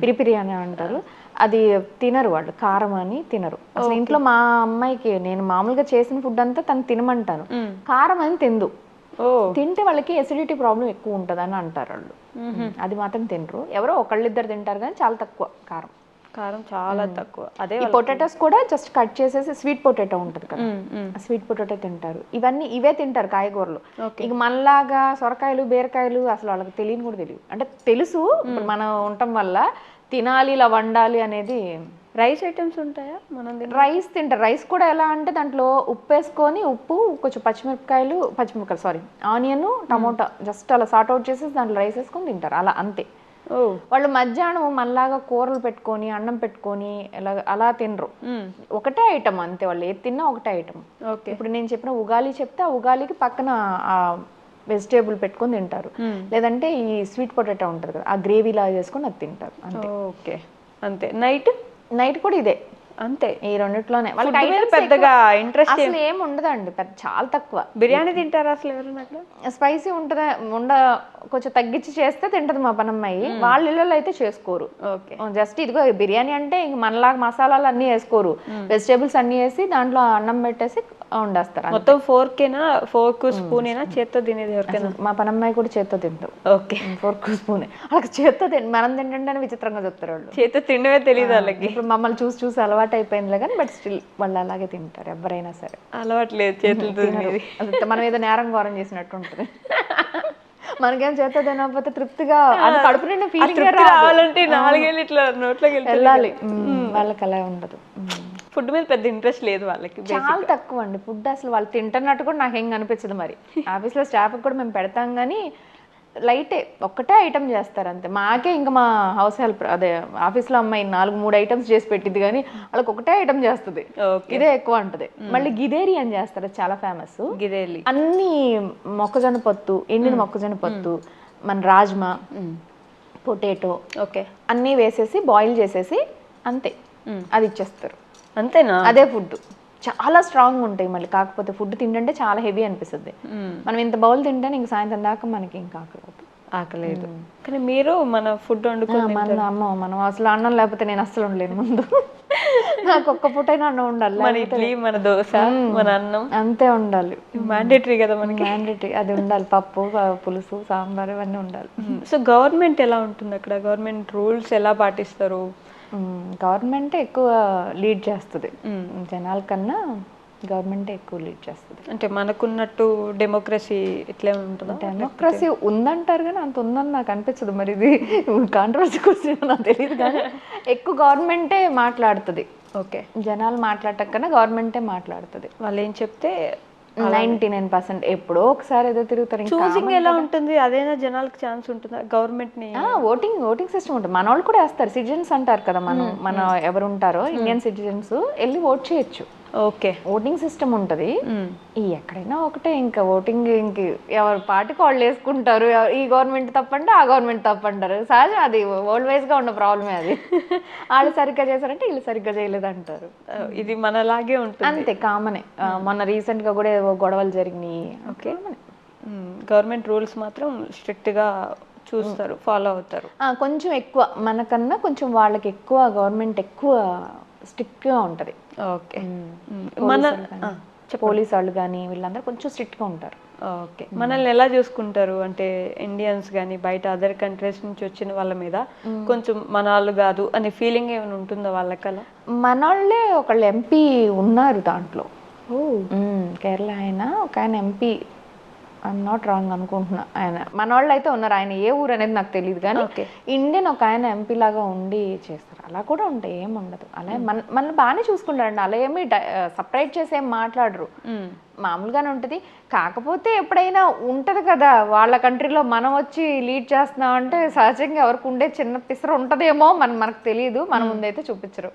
పిరిపిరి అని అంటారు, అది తినరు వాళ్ళు, కారం అని తినరు అసలు. ఇంట్లో మా అమ్మాయికి నేను మామూలుగా చేసిన ఫుడ్ అంతా తను తినమంటాను, కారం అని తిందు. తింటే వాళ్ళకి ఎసిడిటీ ప్రాబ్లం ఎక్కువ ఉంటుంది అని అంటారు వాళ్ళు. అది మాత్రం తినరు. ఎవరో ఒకళ్ళిద్దరు తింటారు కానీ చాలా తక్కువ కారం. కారం చాలా తక్కువ. అదే ఈ పొటాటోస్ కూడా జస్ట్ కట్ చేసేసి, స్వీట్ పొటాటో ఉంటుంది కదా, స్వీట్ పొటాటో తింటారు. ఇవే తింటారు కాయగూరలు. ఇక మనలాగా సొరకాయలు బీరకాయలు అసలు వాళ్ళకి తెలియని కూడా తెలియదు. అంటే తెలుసు, ఇప్పుడు మనం ఉండటం వల్ల తినాలి ఇలా వండాలి అనేది. రైస్ ఐటమ్స్ ఉంటాయా మనం? రైస్ తింటారు. రైస్ కూడా ఎలా అంటే దాంట్లో ఉప్పు వేసుకొని, ఉప్పు కొంచెం పచ్చిమిరపకాయలు ఆనియన్ టమోటా జస్ట్ అలా సార్ట్ అవుట్ చేసేసి దాంట్లో రైస్ వేసుకొని తింటారు, అలా అంతే. వాళ్ళు మధ్యాహ్నం మళ్ళాగా కూరలు పెట్టుకొని అన్నం పెట్టుకొని అలా తినరు. ఒకటే ఐటమ్ అంతే, వాళ్ళు ఏది తిన్నా ఒకటే ఐటమ్. ఇప్పుడు నేను చెప్పిన ఉగాలి చెప్తే ఆ ఉగాలికి పక్కన ఆ వెజిటేబుల్ పెట్టుకొని తింటారు. లేదంటే ఈ స్వీట్ పొటాటో ఉంటుంది కదా, ఆ గ్రేవీ లాగా చేసుకొని అది తింటారు అంతే. ఓకే, అంతే. నైట్ కూడా ఇదే అంతే. ఈ రెండిట్లోనే పెద్దగా ఇంట్రెస్ట్ అసలు ఏం ఉండదండి, చాలా తక్కువ. బిర్యానీ తింటారా అసలు ఎవరైనా అక్కడ? స్పైసీ ఉంటుందా కొంచెం తగ్గించి చేస్తే తింటది మా పనమ్మాయి. వాళ్ళ ఇళ్ళలో అయితే చేసుకోరు. జస్ట్ ఇదిగో బిర్యానీ అంటే ఇంక మనలాగా మసాలాలు అన్ని వేసుకోరు, వెజిటేబుల్స్ అన్ని వేసి దాంట్లో అన్నం పెట్టేసి వండేస్తారు. మొత్తం ఫోర్క్ స్పూన్ ఏనా చేత్తో తినేది ఎవరికైనా? మా పనమ్మాయి కూడా చేత్తో తింటారు. ఓకే, ఫోర్క్ స్పూన్ వాళ్ళకి చేత్తో మనం తింటుంటే విచిత్రంగా చెప్తారు వాళ్ళు. చేత్తో తినవే తెలియదు వాళ్ళకి. ఇప్పుడు మమ్మల్ని చూసి చూసి అలవాటు అయిపోయిందిలే కానీ, బట్ స్టిల్ వాళ్ళు అలాగే తింటారు ఎవరైనా సరే. అలవాట్లేదు చేతులతో. మనం ఏదో నేరం ఘోరం చేసినట్టు ఉంటుంది. మనకేం చేత తినకపోతే తృప్తిగా కడుపు నిండా ఫీలింగ్ రావాలంటే 4 ఏళ్ళు ఇట్లా నోట్లోకి వెళ్ళాలి. వాళ్ళకి అలా ఉండదు. ఫుడ్ మీద పెద్ద ఇంట్రెస్ట్ లేదు వాళ్ళకి, చాలా తక్కువ అండి ఫుడ్. అసలు వాళ్ళు తింటున్నట్టు కూడా నాకు ఏం అనిపించదు. మరి ఆఫీస్లో స్టాఫ్కి కూడా మేము పెడతాం కానీ లైటే, ఒక్కటే ఐటమ్ చేస్తారు అంతే. మాకే ఇంకా మా హౌస్ హెల్ప్ అదే ఆఫీస్లో అమ్మాయి 4-3 ఐటమ్స్ చేసి పెట్టింది కానీ వాళ్ళకి ఒకటే ఐటమ్ చేస్తుంది, ఇదే ఎక్కువ అంటది. మళ్ళీ గిదేరి అని చేస్తారు, చాలా ఫేమస్. గిదేలి అన్ని మొక్కజొన్న పొత్తు, ఎండిన మొక్కజొన్న పొత్తు, మన రాజ్మా, పొటాటో అన్నీ వేసేసి బాయిల్ చేసేసి అంతే అది ఇచ్చేస్తారు. అంతేనా? అదే ఫుడ్ చాలా స్ట్రాంగ్ ఉంటాయి. మళ్ళీ కాకపోతే ఫుడ్ తింటే చాలా హెవీ అనిపిస్తుంది. మనం ఇంత బౌల్ తింటే ఇంక సాయంత్రం దాకా మనకి ఇంకా ఆకలేదు. కానీ మీరు మన ఫుడ్ వండుకొని మనం అసలు అన్నం లేకపోతే నేను అస్సలు ఉండలేను. ముందు నాకు ఒక్క పూటైనా అన్నం ఉండాలి. మన ఇడ్లీ, మన దోశ, మన అన్నం అంతే ఉండాలి. మ్యాండేటరీ కదా మనకి, మ్యాండేటరీ అది ఉండాలి. పప్పు, పులుసు, సాంబార్ ఇవన్నీ ఉండాలి. సో గవర్నమెంట్ ఎలా ఉంటుంది అక్కడ? గవర్నమెంట్ రూల్స్ ఎలా పాటిస్తారు? గవర్నమెంటే ఎక్కువ లీడ్ చేస్తుంది జనాల కన్నా. గవర్నమెంటే ఎక్కువ లీడ్ చేస్తుంది. అంటే మనకున్నట్టు డెమోక్రసీ ఇట్లే ఉంటుందా? డెమోక్రసీ ఉందంటారు కానీ అంత ఉందని నాకు అనిపించదు. మరి ఇది కాంట్రవర్సీ క్వశ్చన్ నాకు తెలియదు కానీ ఎక్కువ గవర్నమెంటే మాట్లాడుతుంది. జనాలు మాట్లాడటం కన్నా గవర్నమెంటే మాట్లాడుతుంది. వాళ్ళు ఏం చెప్తే 99% ఎప్పుడో ఒకసారి ఏదో తిరుగుతారు. చూసింగ్ ఎలా ఉంటుంది? అదైనా జనాలకు ఛాన్స్ ఉంటుందా? గవర్నమెంట్ ని ఓటింగ్ సిస్టమ్ ఉంటుంది. మన వాళ్ళు కూడా వేస్తారు. సిటిజన్స్ అంటారు కదా, మన ఎవరు ఉంటారో ఇండియన్ సిటిజన్స్ వెళ్ళి ఓట్ చేయొచ్చు. ఓటింగ్ సిస్టమ్ ఉంటుంది. ఎక్కడైనా ఒకటే, ఇంకా ఓటింగ్ ఇంక ఎవరి పార్టీకి వాళ్ళు వేసుకుంటారు. ఈ గవర్నమెంట్ తప్పంటే ఆ గవర్నమెంట్ తప్పంటారు. సహజం, అది వరల్డ్ వైజ్ గా ఉన్న ప్రాబ్లమే. అది వాళ్ళు సరిగ్గా చేశారంటే వీళ్ళు సరిగ్గా చేయలేదు అంటారు. ఇది మనలాగే ఉంటుంది, అంతే కామనే. మొన్న రీసెంట్ గా కూడా గొడవలు జరిగినాయి. గవర్నమెంట్ రూల్స్ మాత్రం స్ట్రిక్ట్ గా చూస్తారు, ఫాలో అవుతారు. కొంచెం ఎక్కువ మనకన్నా కొంచెం వాళ్ళకి ఎక్కువ గవర్నమెంట్ ఎక్కువ స్ట్రిక్ట్ గా ఉంటది. మన పోలీస్ వాళ్ళు కానీ వీళ్ళందరూ కొంచెం స్ట్రిక్ట్ గా ఉంటారు. మనల్ని ఎలా చూసుకుంటారు అంటే ఇండియన్స్ కానీ బయట అదర్ కంట్రీస్ నుంచి వచ్చిన వాళ్ళ మీద కొంచెం మన వాళ్ళు కాదు అనే ఫీలింగ్ ఏమైనా ఉంటుందా వాళ్ళకలా? మన వాళ్ళే ఒకళ్ళు ఎంపీ ఉన్నారు దాంట్లో. కేరళ ఆయన ఒక ఆయన ఎంపీ ఐఎమ్ నాట్ రాంగ్ అనుకుంటున్నా. ఆయన మన వాళ్ళు అయితే ఉన్నారు, ఆయన ఏ ఊరు అనేది నాకు తెలియదు కానీ ఇండియన్ ఒక ఆయన ఎంపీ లాగా ఉండి చేస్తారు. అలా కూడా ఉంటాయి, ఏం ఉండదు. అలా మనల్ని బాగానే చూసుకుంటారండి, అలా ఏమి సపరేట్ చేసి ఏం మాట్లాడరు, మామూలుగానే ఉంటుంది. కాకపోతే ఎప్పుడైనా ఉంటది కదా వాళ్ళ కంట్రీలో మనం వచ్చి లీడ్ చేస్తున్నాం అంటే సహజంగా ఎవరికి ఉండే చిన్న పిసర ఉంటదేమో మనకు తెలియదు, మన ముందైతే చూపించరు.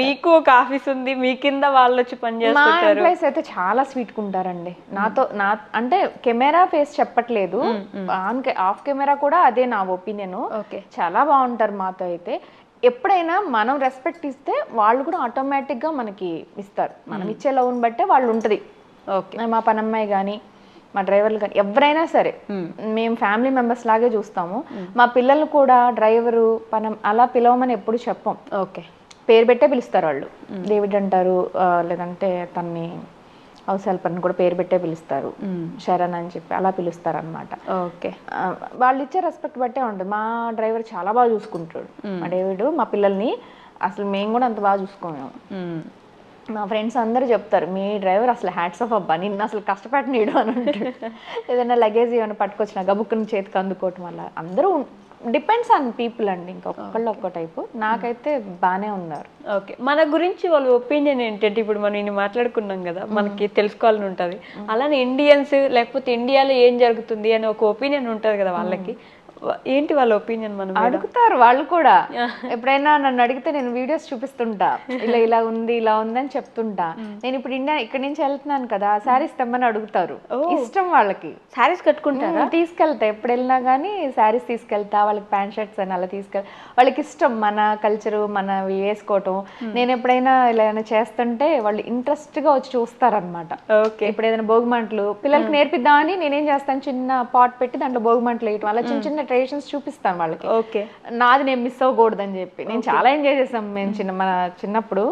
మీకు ఒక ఆఫీస్ ఉంది, మీ కింద వాళ్ళు వచ్చి మా పనిచేస్తారు. ఎంప్లాయీస్ అయితే చాలా స్వీట్ గా ఉంటారండి నాతో. అంటే కెమెరా ఫేస్ చెప్పట్లేదు, ఆఫ్ కెమెరా కూడా అదే నా ఒపీనియన్. చాలా బాగుంటారు మాతో అయితే. ఎప్పుడైనా మనం రెస్పెక్ట్ ఇస్తే వాళ్ళు కూడా ఆటోమేటిక్ గా మనకి ఇస్తారు. మనం ఇచ్చే లవ్ని బట్టే వాళ్ళు ఉంటుంది. మా పనమ్మాయి కానీ మా డ్రైవర్లు కానీ ఎవరైనా సరే మేము ఫ్యామిలీ మెంబర్స్ లాగే చూస్తాము. మా పిల్లలు కూడా డ్రైవరు పనం అలా పిలవమని ఎప్పుడు చెప్పం. పేరు పెట్టే పిలుస్తారు వాళ్ళు. డేవిడ్ అంటారు, లేదంటే తన్ని హౌస్ హెల్పర్ని కూడా పేరు పెట్టే పిలుస్తారు, శరణ్ అని చెప్పి అలా పిలుస్తారు అనమాట. వాళ్ళు ఇచ్చే రెస్పెక్ట్ బట్టే ఉంటుంది. మా డ్రైవర్ చాలా బాగా చూసుకుంటాడు, మా డేవిడ్. మా పిల్లల్ని అసలు మేము కూడా అంత బాగా చూసుకోము. మా ఫ్రెండ్స్ అందరూ చెప్తారు, మీ డ్రైవర్ అసలు హ్యాట్స్ ఆఫ్ అబ్బా, నిన్ను అసలు కష్టపెట్టనీడు అని అంటాడు. ఏదైనా లగేజ్ ఏమైనా పట్టుకొచ్చిన గబుక్కుని చేతికి అందుకోవటం వల్ల. అందరూ డిపెండ్స్ ఆన్ పీపుల్ అండి, ఇంకొకళ్ళు ఒక్కో టైపు. నాకైతే బాగానే ఉన్నారు. మన గురించి వాళ్ళ ఒపీనియన్ ఏంటంటే, ఇప్పుడు మనం ఇన్ని మాట్లాడుకున్నాం కదా, మనకి తెలుసుకోవాలని ఉంటుంది. అలానే ఇండియన్స్ లేకపోతే ఇండియాలో ఏం జరుగుతుంది అని ఒక ఒపీనియన్ ఉంటుంది కదా వాళ్ళకి, ఏంటి వాళ్ళ ఒపీనియన్? మనం అడుగుతారు వాళ్ళు కూడా. ఎప్పుడైనా నన్ను అడిగితే నేను వీడియోస్ చూపిస్తుంటా, ఇలా ఉంది ఇలా ఉంది అని చెప్తుంటా. నేను ఇప్పుడు ఇక్కడి నుంచి వెళ్తున్నాను కదా, శారీస్ తెమ్మని అడుగుతారు. ఇష్టం వాళ్ళకి. శారీస్ కట్టుకుంటారా? తీసుకెళ్తా, ఎప్పుడు వెళ్ళినా కానీ శారీస్ తీసుకెళ్తా. వాళ్ళకి ప్యాంట్ షర్ట్స్ అని అలా వాళ్ళకి ఇష్టం మన కల్చరు మన వేసుకోవటం. నేను ఎప్పుడైనా ఇలా చేస్తుంటే వాళ్ళు ఇంట్రెస్ట్ గా వచ్చి చూస్తారనమాట. ఇప్పుడు ఏదైనా భోగిమంటలు పిల్లలకి నేర్పిద్దామని నేనేం చేస్తాను, చిన్న పాట్ పెట్టి దాంట్లో భోగిమంటలు వేయటం, అలా చిన్న చిన్న ట్రెడిషన్స్ చూపిస్తాను వాళ్ళకి. నాది నేను మిస్ అవ్వకూడదని చెప్పి. నేను చాలా ఎంజాయ్ చేసాం మేము మా చిన్నప్పుడు.